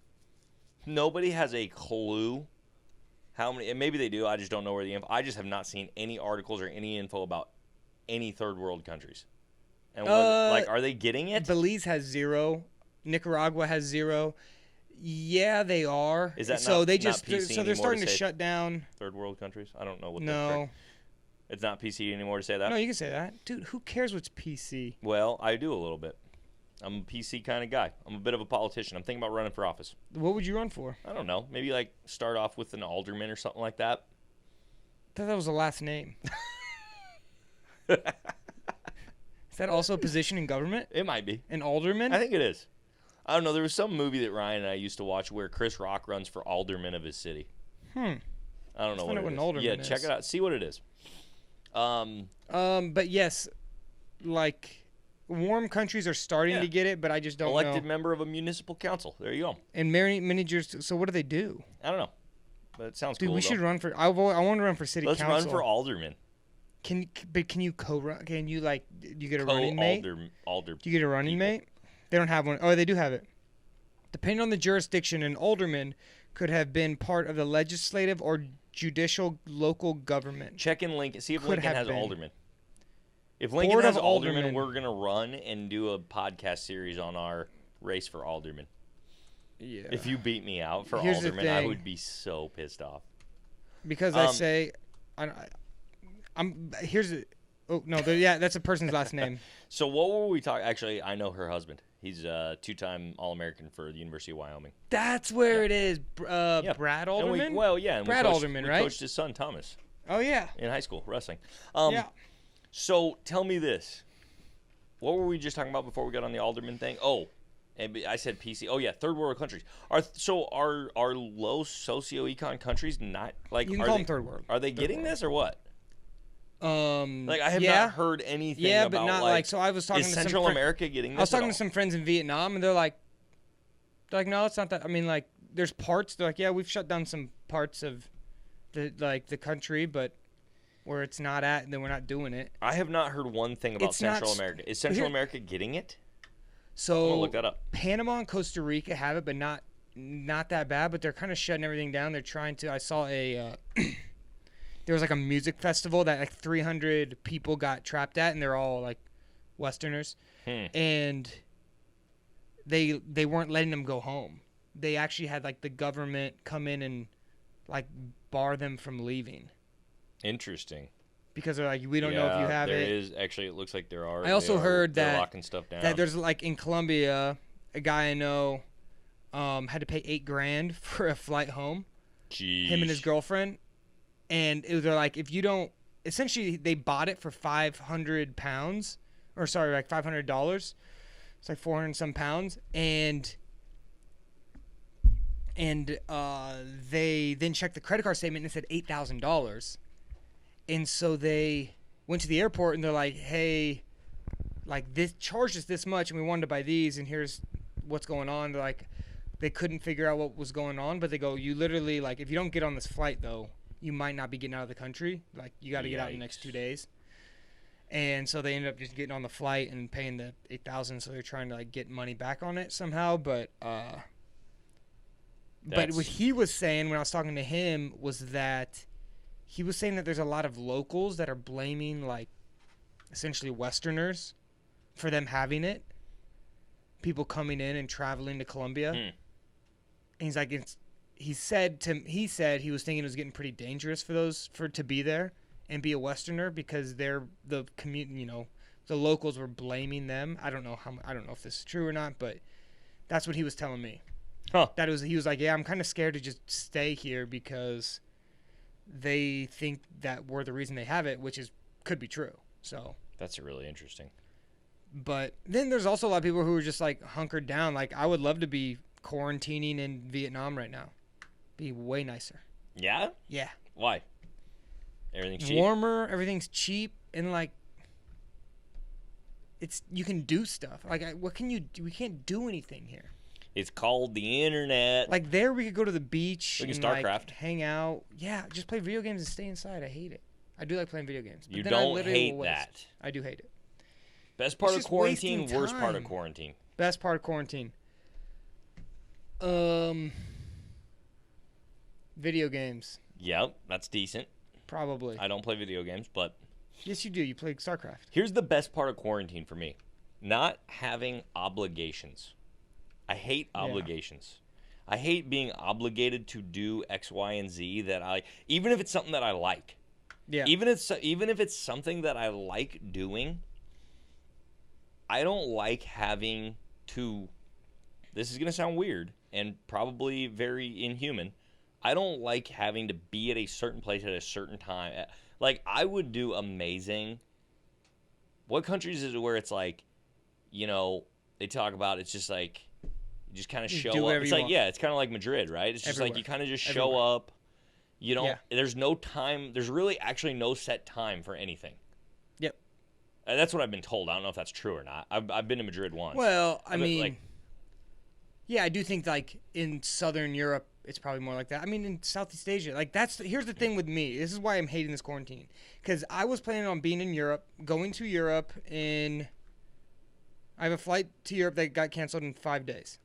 Speaker 2: Nobody has a clue how many, and maybe they do, I just don't know where the info. I just have not seen any articles or any info about any third world countries. And are they getting it?
Speaker 1: Belize has 0. Nicaragua has 0. Yeah, they are.
Speaker 2: Is that
Speaker 1: so?
Speaker 2: Not,
Speaker 1: they
Speaker 2: not
Speaker 1: just
Speaker 2: PC
Speaker 1: so they're starting to
Speaker 2: say
Speaker 1: shut down
Speaker 2: third world countries. I don't know what.
Speaker 1: No,
Speaker 2: it's not PC anymore to say that.
Speaker 1: No, you can say that, dude. Who cares what's PC?
Speaker 2: Well, I do a little bit. I'm a PC kind of guy. I'm a bit of a politician. I'm thinking about running for office.
Speaker 1: What would you run for?
Speaker 2: I don't know. Maybe start off with an alderman or something like that.
Speaker 1: I thought that was a last name. Is that also a position in government?
Speaker 2: It might be.
Speaker 1: An alderman?
Speaker 2: I think it is. I don't know. There was some movie that Ryan and I used to watch where Chris Rock runs for alderman of his city. I don't know what it is. Yeah, check it out. See what it is.
Speaker 1: But yes, like warm countries are starting to get it, but I just don't know.
Speaker 2: Elected member of a municipal council. There you go.
Speaker 1: And many jurisdictions. So what do they do?
Speaker 2: I don't know, but it sounds
Speaker 1: Dude,
Speaker 2: cool.
Speaker 1: we should run for. I want to run for city council.
Speaker 2: Let's run for alderman.
Speaker 1: Can you co-run? Can you like? Do you get a running mate? Do you get a running mate? They don't have one. Oh, they do have it. Depending on the jurisdiction, an alderman could have been part of the legislative or judicial local government.
Speaker 2: Check in Lincoln. See if Lincoln has alderman. If Lincoln
Speaker 1: Board
Speaker 2: has
Speaker 1: of
Speaker 2: alderman,
Speaker 1: Aldermen.
Speaker 2: we're going to run and do a podcast series on our race for alderman.
Speaker 1: Yeah.
Speaker 2: If you beat me out for
Speaker 1: Here's the
Speaker 2: alderman, I
Speaker 1: thing.
Speaker 2: would be so pissed off.
Speaker 1: Because I say, here's a. Oh no, that's a person's last name.
Speaker 2: So what were we talking? Actually, I know her husband. He's a 2-time All-American for the University of Wyoming.
Speaker 1: That's where it is. Brad Alderman. Brad Alderman, right?
Speaker 2: We coached his son Thomas.
Speaker 1: Oh yeah.
Speaker 2: In high school wrestling.
Speaker 1: Yeah.
Speaker 2: So tell me this: what were we just talking about before we got on the alderman thing? Oh, and I said PC. Oh yeah, third world countries. Are low socioecon countries not like?
Speaker 1: You can call them third world.
Speaker 2: Are they getting this or what? Like I have
Speaker 1: yeah.
Speaker 2: not heard anything.
Speaker 1: Yeah,
Speaker 2: about,
Speaker 1: but not like. So I was talking
Speaker 2: is
Speaker 1: to
Speaker 2: Central America getting this?
Speaker 1: I was talking to some friends in Vietnam, and they're like, no, it's not that. I mean, like, there's parts. They're like, yeah, we've shut down some parts of the country, but where it's not at, then we're not doing it.
Speaker 2: I have not heard one thing about Central America. Is Central America getting it?
Speaker 1: So
Speaker 2: I'm gonna look that up.
Speaker 1: Panama and Costa Rica have it, but not that bad. But they're kind of shutting everything down. They're trying to. I saw a. There was like a music festival that like 300 people got trapped at, and they're all like Westerners, and they weren't letting them go home. They actually had like the government come in and like bar them from leaving.
Speaker 2: Interesting.
Speaker 1: Because they're like, we don't know if you have it.
Speaker 2: There is actually. It looks like there are.
Speaker 1: I also heard
Speaker 2: they're locking stuff down.
Speaker 1: That there's like in Colombia, a guy I know had to pay $8,000 for a flight home.
Speaker 2: Jeez.
Speaker 1: Him and his girlfriend. And they're like, if you don't, essentially they bought it for 500 pounds, or sorry, like $500. It's like 400 some pounds, and they then checked the credit card statement and it said $8,000, and so they went to the airport and they're like, hey, like this charged us this much, and we wanted to buy these, and here's what's going on. They're like, they couldn't figure out what was going on, but they go, you literally like, if you don't get on this flight though, you might not be getting out of the country. Like, you got to get out in the next 2 days. And so they ended up just getting on the flight and paying the $8,000. So they're trying to like get money back on it somehow. But what he was saying when I was talking to him was that he was saying that there's a lot of locals that are blaming like essentially Westerners for them having it. People coming in and traveling to Colombia. And he's like, he said he was thinking it was getting pretty dangerous to be there and be a Westerner because the locals were blaming them. I don't know if this is true or not, but that's what he was telling me.
Speaker 2: Huh.
Speaker 1: He was like, yeah, I'm kind of scared to just stay here because they think that we're the reason they have it, which could be true. So
Speaker 2: that's really interesting.
Speaker 1: But then there's also a lot of people who are just like hunkered down. Like, I would love to be quarantining in Vietnam right now. Be way nicer.
Speaker 2: Yeah?
Speaker 1: Yeah.
Speaker 2: Why? Everything's cheap?
Speaker 1: Warmer, everything's cheap, and like you can do stuff. Like, what can you do? We can't do anything here.
Speaker 2: It's called the internet.
Speaker 1: Like, there we could go to the beach
Speaker 2: and
Speaker 1: StarCraft.
Speaker 2: Like,
Speaker 1: hang out. Yeah, just play video games and stay inside. I hate it. I do like playing video games. But
Speaker 2: you
Speaker 1: then
Speaker 2: don't hate that.
Speaker 1: I do hate it.
Speaker 2: Best part of quarantine, worst part of quarantine.
Speaker 1: Best part of quarantine. Video games.
Speaker 2: Yep, that's decent.
Speaker 1: Probably.
Speaker 2: I don't play video games, but...
Speaker 1: Yes, you do. You play StarCraft.
Speaker 2: Here's the best part of quarantine for me. Not having obligations. I hate obligations. I hate being obligated to do X, Y, and Z that even if it's something that I like.
Speaker 1: Yeah.
Speaker 2: Even if it's something that I like doing, I don't like having to... This is going to sound weird and probably very inhuman. I don't like having to be at a certain place at a certain time. Like, I would do amazing. What countries is it where it's like, they talk about it's just like just kind of
Speaker 1: Just
Speaker 2: show
Speaker 1: do
Speaker 2: up.
Speaker 1: whatever
Speaker 2: It's
Speaker 1: you
Speaker 2: like,
Speaker 1: want.
Speaker 2: yeah, it's kind of like Madrid, right? It's just like
Speaker 1: Everywhere.
Speaker 2: you kind of just show
Speaker 1: Everywhere.
Speaker 2: up. You don't.
Speaker 1: Yeah.
Speaker 2: There's no time. There's really actually no set time for anything.
Speaker 1: Yep.
Speaker 2: That's what I've been told. I don't know if that's true or not. I've been to Madrid once.
Speaker 1: Well, I
Speaker 2: I've been,
Speaker 1: mean,
Speaker 2: like,
Speaker 1: yeah, I do think like in Southern Europe, it's probably more like that. I mean, in Southeast Asia, like here's the thing with me. This is why I'm hating this quarantine, because I was planning on being in Europe, going to Europe in. I have a flight to Europe that got canceled in 5 days.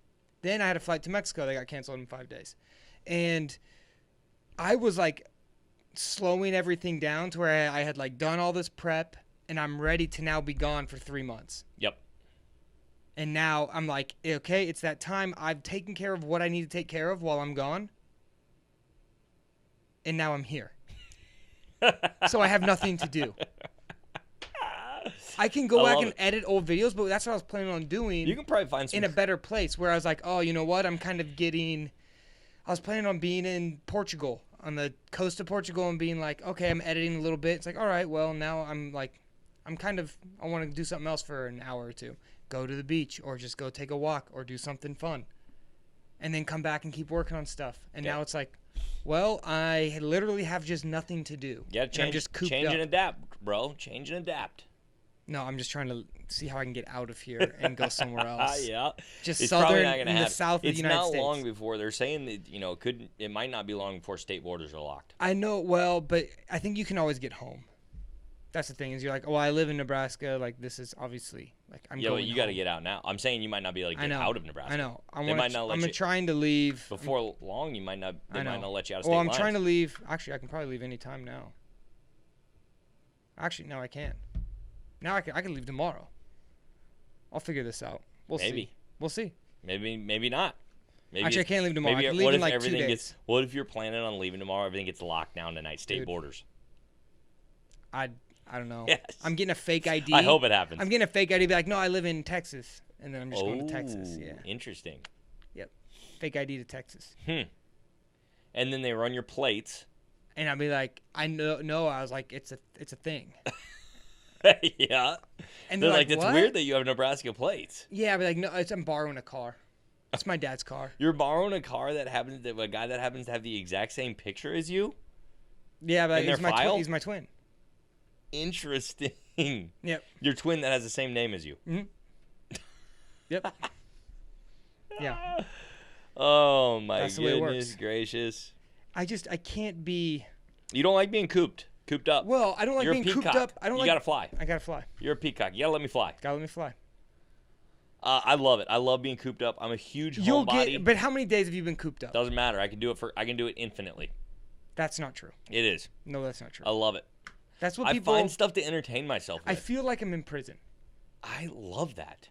Speaker 1: Then I had a flight to Mexico that got canceled in 5 days, and I was like slowing everything down to where I had like done all this prep, and I'm ready to now be gone for 3 months.
Speaker 2: yep.
Speaker 1: And now I'm like, okay, it's that time. I've taken care of what I need to take care of while I'm gone. And now I'm here. So I have nothing to do. I can go
Speaker 2: I
Speaker 1: back
Speaker 2: love
Speaker 1: and
Speaker 2: it.
Speaker 1: edit old videos, but that's what I was planning on doing
Speaker 2: You can probably find some.
Speaker 1: in a better place where I was like, oh, you know what? I'm kind of getting. I was planning on being in Portugal, on the coast of Portugal, and being like, okay, I'm editing a little bit. It's like, all right, well, now I'm like, I want to do something else for an hour or two. Go to the beach or just go take a walk or do something fun. And then come back and keep working on stuff. And
Speaker 2: Yeah.
Speaker 1: now it's like, well, I literally have just nothing to do.
Speaker 2: Yeah,
Speaker 1: And I'm just cooped
Speaker 2: change
Speaker 1: up.
Speaker 2: and adapt, bro. Change and adapt.
Speaker 1: No, I'm just trying to see how I can get out of here and go somewhere else.
Speaker 2: Yeah,
Speaker 1: Just
Speaker 2: it's probably
Speaker 1: southern
Speaker 2: not gonna
Speaker 1: in the
Speaker 2: happen.
Speaker 1: south of the
Speaker 2: It's
Speaker 1: United
Speaker 2: not
Speaker 1: States.
Speaker 2: long before they're saying that it might not be long before state borders are locked.
Speaker 1: I know, well, but I think you can always get home. That's the thing is you're like, oh, I live in Nebraska. Like, this is obviously, like, I'm
Speaker 2: Yeah,
Speaker 1: going
Speaker 2: but you got to
Speaker 1: home.
Speaker 2: get out now. I'm saying you might not be able to
Speaker 1: I
Speaker 2: get
Speaker 1: know.
Speaker 2: out of Nebraska.
Speaker 1: I know.
Speaker 2: They might not let
Speaker 1: I'm
Speaker 2: you
Speaker 1: trying to leave.
Speaker 2: before long. You might not. They
Speaker 1: I
Speaker 2: might
Speaker 1: know.
Speaker 2: not let you out of state
Speaker 1: Well, I'm
Speaker 2: lines.
Speaker 1: trying to leave. Actually, I can probably leave any time now. Actually, no, I can. Now I can leave tomorrow. I'll figure this out. We'll
Speaker 2: Maybe.
Speaker 1: see. We'll see.
Speaker 2: Maybe not. Maybe
Speaker 1: Actually, I
Speaker 2: it's-
Speaker 1: can't leave tomorrow.
Speaker 2: Maybe
Speaker 1: I can leave
Speaker 2: what
Speaker 1: in
Speaker 2: if
Speaker 1: like 2
Speaker 2: everything
Speaker 1: days.
Speaker 2: gets? What if you're planning on leaving tomorrow? Everything gets locked down tonight. State
Speaker 1: Dude.
Speaker 2: borders.
Speaker 1: I don't know.
Speaker 2: Yes.
Speaker 1: I'm getting a fake ID.
Speaker 2: I hope it happens.
Speaker 1: I'm getting a fake ID. Be like, no, I live in Texas, and then I'm just going to Texas.
Speaker 2: Oh,
Speaker 1: Yeah.
Speaker 2: Interesting.
Speaker 1: Fake ID to Texas.
Speaker 2: And then they run your plates.
Speaker 1: And I'll be like, I know. No, I was like, it's a thing.
Speaker 2: Yeah.
Speaker 1: And
Speaker 2: They're
Speaker 1: they're
Speaker 2: like, that's
Speaker 1: what?
Speaker 2: weird that you have Nebraska plates.
Speaker 1: Yeah, I'll be like, no, I'm borrowing a car. It's my dad's car.
Speaker 2: You're borrowing a car that a guy that happens to have the exact same picture as you.
Speaker 1: Yeah, but
Speaker 2: In their
Speaker 1: he's my
Speaker 2: file?
Speaker 1: he's my twin.
Speaker 2: Interesting.
Speaker 1: Yep.
Speaker 2: Your twin that has the same name as you.
Speaker 1: Yep. Yeah.
Speaker 2: Oh my
Speaker 1: That's the way it
Speaker 2: goodness
Speaker 1: works.
Speaker 2: gracious!
Speaker 1: I can't be.
Speaker 2: You don't like being cooped up.
Speaker 1: Well, I don't like
Speaker 2: You're
Speaker 1: being
Speaker 2: a
Speaker 1: cooped
Speaker 2: peacock.
Speaker 1: up. I don't
Speaker 2: You
Speaker 1: like.
Speaker 2: gotta fly.
Speaker 1: I gotta fly.
Speaker 2: You're a peacock. You gotta let me fly.
Speaker 1: Gotta let me fly.
Speaker 2: I love it. I love being cooped up. I'm a huge
Speaker 1: You'll
Speaker 2: homebody.
Speaker 1: get. But how many days have you been cooped up?
Speaker 2: Doesn't matter. I can do it infinitely.
Speaker 1: That's not true.
Speaker 2: It is.
Speaker 1: No, that's not true.
Speaker 2: I love it.
Speaker 1: That's what
Speaker 2: I
Speaker 1: people.
Speaker 2: find stuff to entertain myself
Speaker 1: I
Speaker 2: with.
Speaker 1: feel like I'm in prison.
Speaker 2: I love that.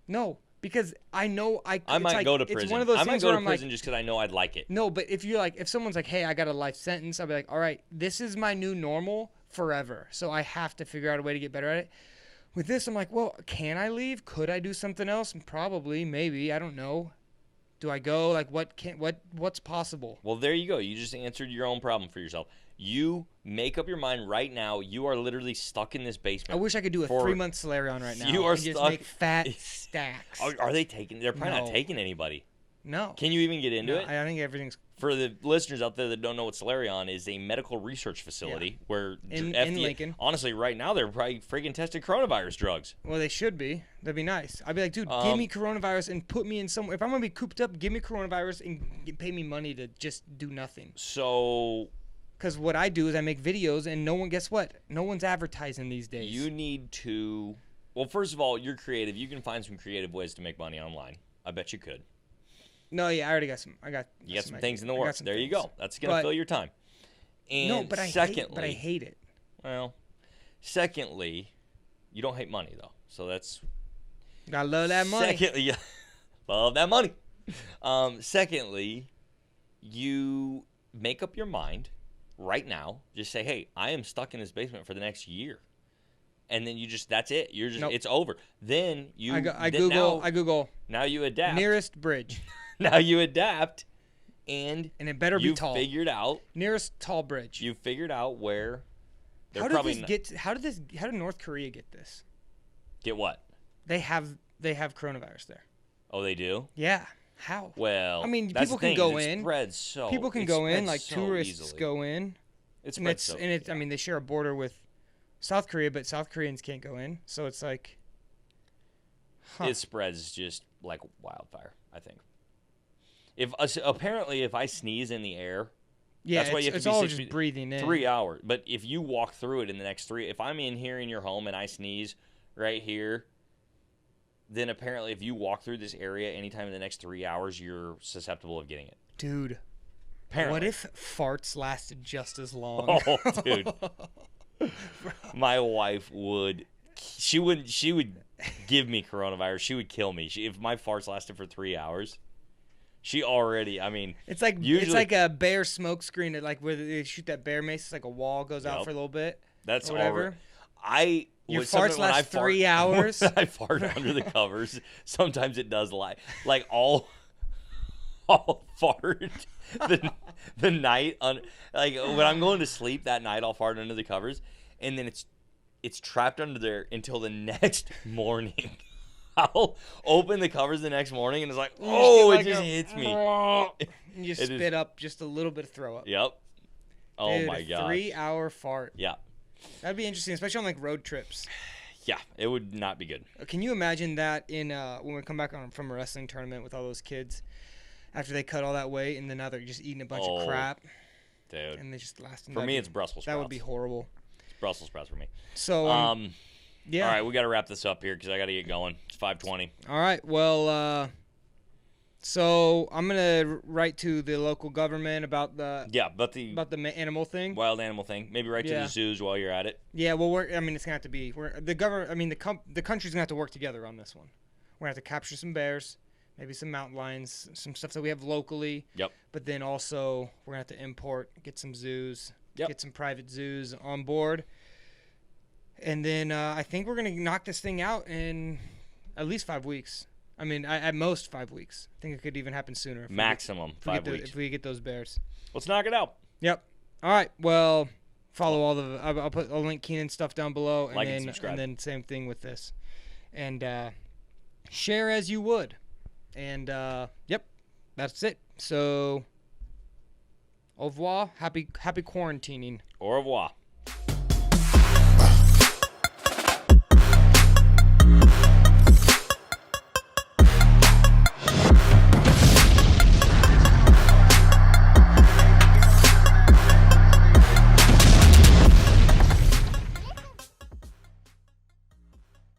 Speaker 1: No, because I know
Speaker 2: I
Speaker 1: it's
Speaker 2: might
Speaker 1: like,
Speaker 2: go to
Speaker 1: It's
Speaker 2: prison.
Speaker 1: one of those
Speaker 2: I might
Speaker 1: things
Speaker 2: go
Speaker 1: where
Speaker 2: to
Speaker 1: I'm
Speaker 2: prison
Speaker 1: like,
Speaker 2: just because I know I'd like it.
Speaker 1: no, but if someone's like, hey, I got a life sentence, I'll be like, all right, this is my new normal forever. So I have to figure out a way to get better at it. With this, I'm like, well, can I leave? Could I do something else? Probably, maybe. I don't know. Do I go? Like, what's possible?
Speaker 2: Well, there you go. You just answered your own problem for yourself. You make up your mind right now. You are literally stuck in this
Speaker 1: I
Speaker 2: basement.
Speaker 1: wish I could do a
Speaker 2: For-
Speaker 1: 3-month salary right now.
Speaker 2: You are
Speaker 1: and just
Speaker 2: stuck-
Speaker 1: make fat stacks.
Speaker 2: Are they taking? They're probably not
Speaker 1: No.
Speaker 2: taking anybody.
Speaker 1: No.
Speaker 2: Can you even get into
Speaker 1: No,
Speaker 2: it?
Speaker 1: I think everything's
Speaker 2: For the listeners out there that don't know what Solarion is, a medical research facility where
Speaker 1: In
Speaker 2: FDA
Speaker 1: Lincoln.
Speaker 2: Honestly, right now they're probably freaking testing coronavirus drugs.
Speaker 1: well, they should be. That'd be nice. I'd be like, dude, give me coronavirus and put me in somewhere. If I'm gonna be cooped up, give me coronavirus and pay me money to just do nothing.
Speaker 2: So
Speaker 1: Because what I do is I make videos, and no one. Guess what? No one's advertising these days.
Speaker 2: you need to. Well, first of all, you're creative. You can find some creative ways to make money online. I bet you could.
Speaker 1: No, yeah, I already got some.
Speaker 2: You got some things in the
Speaker 1: I got
Speaker 2: works.
Speaker 1: some
Speaker 2: There you
Speaker 1: things.
Speaker 2: go. That's gonna
Speaker 1: But-
Speaker 2: fill your time. And
Speaker 1: No, but I
Speaker 2: secondly,
Speaker 1: hate it.
Speaker 2: well, secondly, you don't hate money though, so that's
Speaker 1: I love that money.
Speaker 2: Secondly, yeah, love that money. Secondly, you make up your mind right now. Just say, "Hey, I am stuck in this basement for the next year," and then that's it. You're just
Speaker 1: Nope.
Speaker 2: it's over. Then you
Speaker 1: I
Speaker 2: then
Speaker 1: Google
Speaker 2: now you adapt.
Speaker 1: nearest bridge,
Speaker 2: Now you adapt, and
Speaker 1: and it better be
Speaker 2: you
Speaker 1: tall.
Speaker 2: figured out.
Speaker 1: Nearest tall bridge.
Speaker 2: You figured out where. They're
Speaker 1: How did
Speaker 2: probably
Speaker 1: this
Speaker 2: not-
Speaker 1: get? How did North Korea get this?
Speaker 2: get what?
Speaker 1: They have coronavirus there.
Speaker 2: Oh, they do.
Speaker 1: Yeah. How?
Speaker 2: Well,
Speaker 1: I mean,
Speaker 2: that's
Speaker 1: people
Speaker 2: the thing,
Speaker 1: can go
Speaker 2: it
Speaker 1: in.
Speaker 2: spreads so.
Speaker 1: People can
Speaker 2: it
Speaker 1: go in,
Speaker 2: spreads
Speaker 1: like
Speaker 2: so
Speaker 1: tourists
Speaker 2: easily.
Speaker 1: go in.
Speaker 2: It
Speaker 1: And
Speaker 2: spreads so.
Speaker 1: I mean, they share a border with South Korea, but South Koreans can't go in. So it's like,
Speaker 2: It spreads just like wildfire, I think. Apparently, if I sneeze in the air,
Speaker 1: yeah,
Speaker 2: that's why you have
Speaker 1: it's
Speaker 2: to be
Speaker 1: all
Speaker 2: 6
Speaker 1: just
Speaker 2: feet,
Speaker 1: breathing in.
Speaker 2: 3 hours. But if you walk through it in the next if I'm in here in your home and I sneeze right here, then apparently if you walk through this area anytime in the next 3 hours, you're susceptible of getting it.
Speaker 1: Dude,
Speaker 2: Apparently.
Speaker 1: what if farts lasted just as long?
Speaker 2: Oh, dude. My wife would give me coronavirus. She would kill me. If my farts lasted for 3 hours, I mean,
Speaker 1: It's like a bear smoke screen, like where they shoot that bear mace. It's like a wall goes out for a little bit.
Speaker 2: That's
Speaker 1: or whatever. Your farts last 3 hours.
Speaker 2: When I fart under the covers. Sometimes it does lie. Like I'll fart the night on, like when I'm going to sleep that night. I'll fart under the covers, and then it's trapped under there until the next morning. I'll open the covers the next morning, and it's like, it just hits me.
Speaker 1: You just spit up just a little bit of throw up.
Speaker 2: Yep. Oh
Speaker 1: Dude,
Speaker 2: my god.
Speaker 1: 3-hour fart.
Speaker 2: Yeah.
Speaker 1: That'd be interesting, especially on like road trips.
Speaker 2: Yeah, it would not be good.
Speaker 1: Can you imagine that in when we come back from a wrestling tournament with all those kids after they cut all that weight and then now they're just eating a bunch of crap,
Speaker 2: dude?
Speaker 1: And they just last.
Speaker 2: For me, it's Brussels sprouts.
Speaker 1: That would be horrible.
Speaker 2: It's Brussels sprouts for me.
Speaker 1: So yeah.
Speaker 2: All right, we got to wrap this up here because I got to get going. It's 5:20.
Speaker 1: All right. Well, so I'm gonna write to the local government about the animal thing,
Speaker 2: wild animal thing. Maybe write to the zoos while you're at it.
Speaker 1: Yeah. Well, it's gonna have to be the government. I mean, the country's gonna have to work together on this one. We're gonna have to capture some bears, maybe some mountain lions, some stuff that we have locally.
Speaker 2: Yep.
Speaker 1: But then also we're gonna have to import, get some zoos,
Speaker 2: Yep.
Speaker 1: get some private zoos on board. And then I think we're going to knock this thing out in at least 5 weeks. I mean, at most 5 weeks. I think it could even happen sooner.
Speaker 2: Maximum 5 weeks.
Speaker 1: If we get those bears.
Speaker 2: Let's knock it out.
Speaker 1: Yep. All right. Well, follow all the. I'll link Keenan stuff down below, and
Speaker 2: like
Speaker 1: then
Speaker 2: and subscribe.
Speaker 1: And then same thing with this, and share as you would, and yep, that's it. So, au revoir. Happy quarantining.
Speaker 2: Au revoir.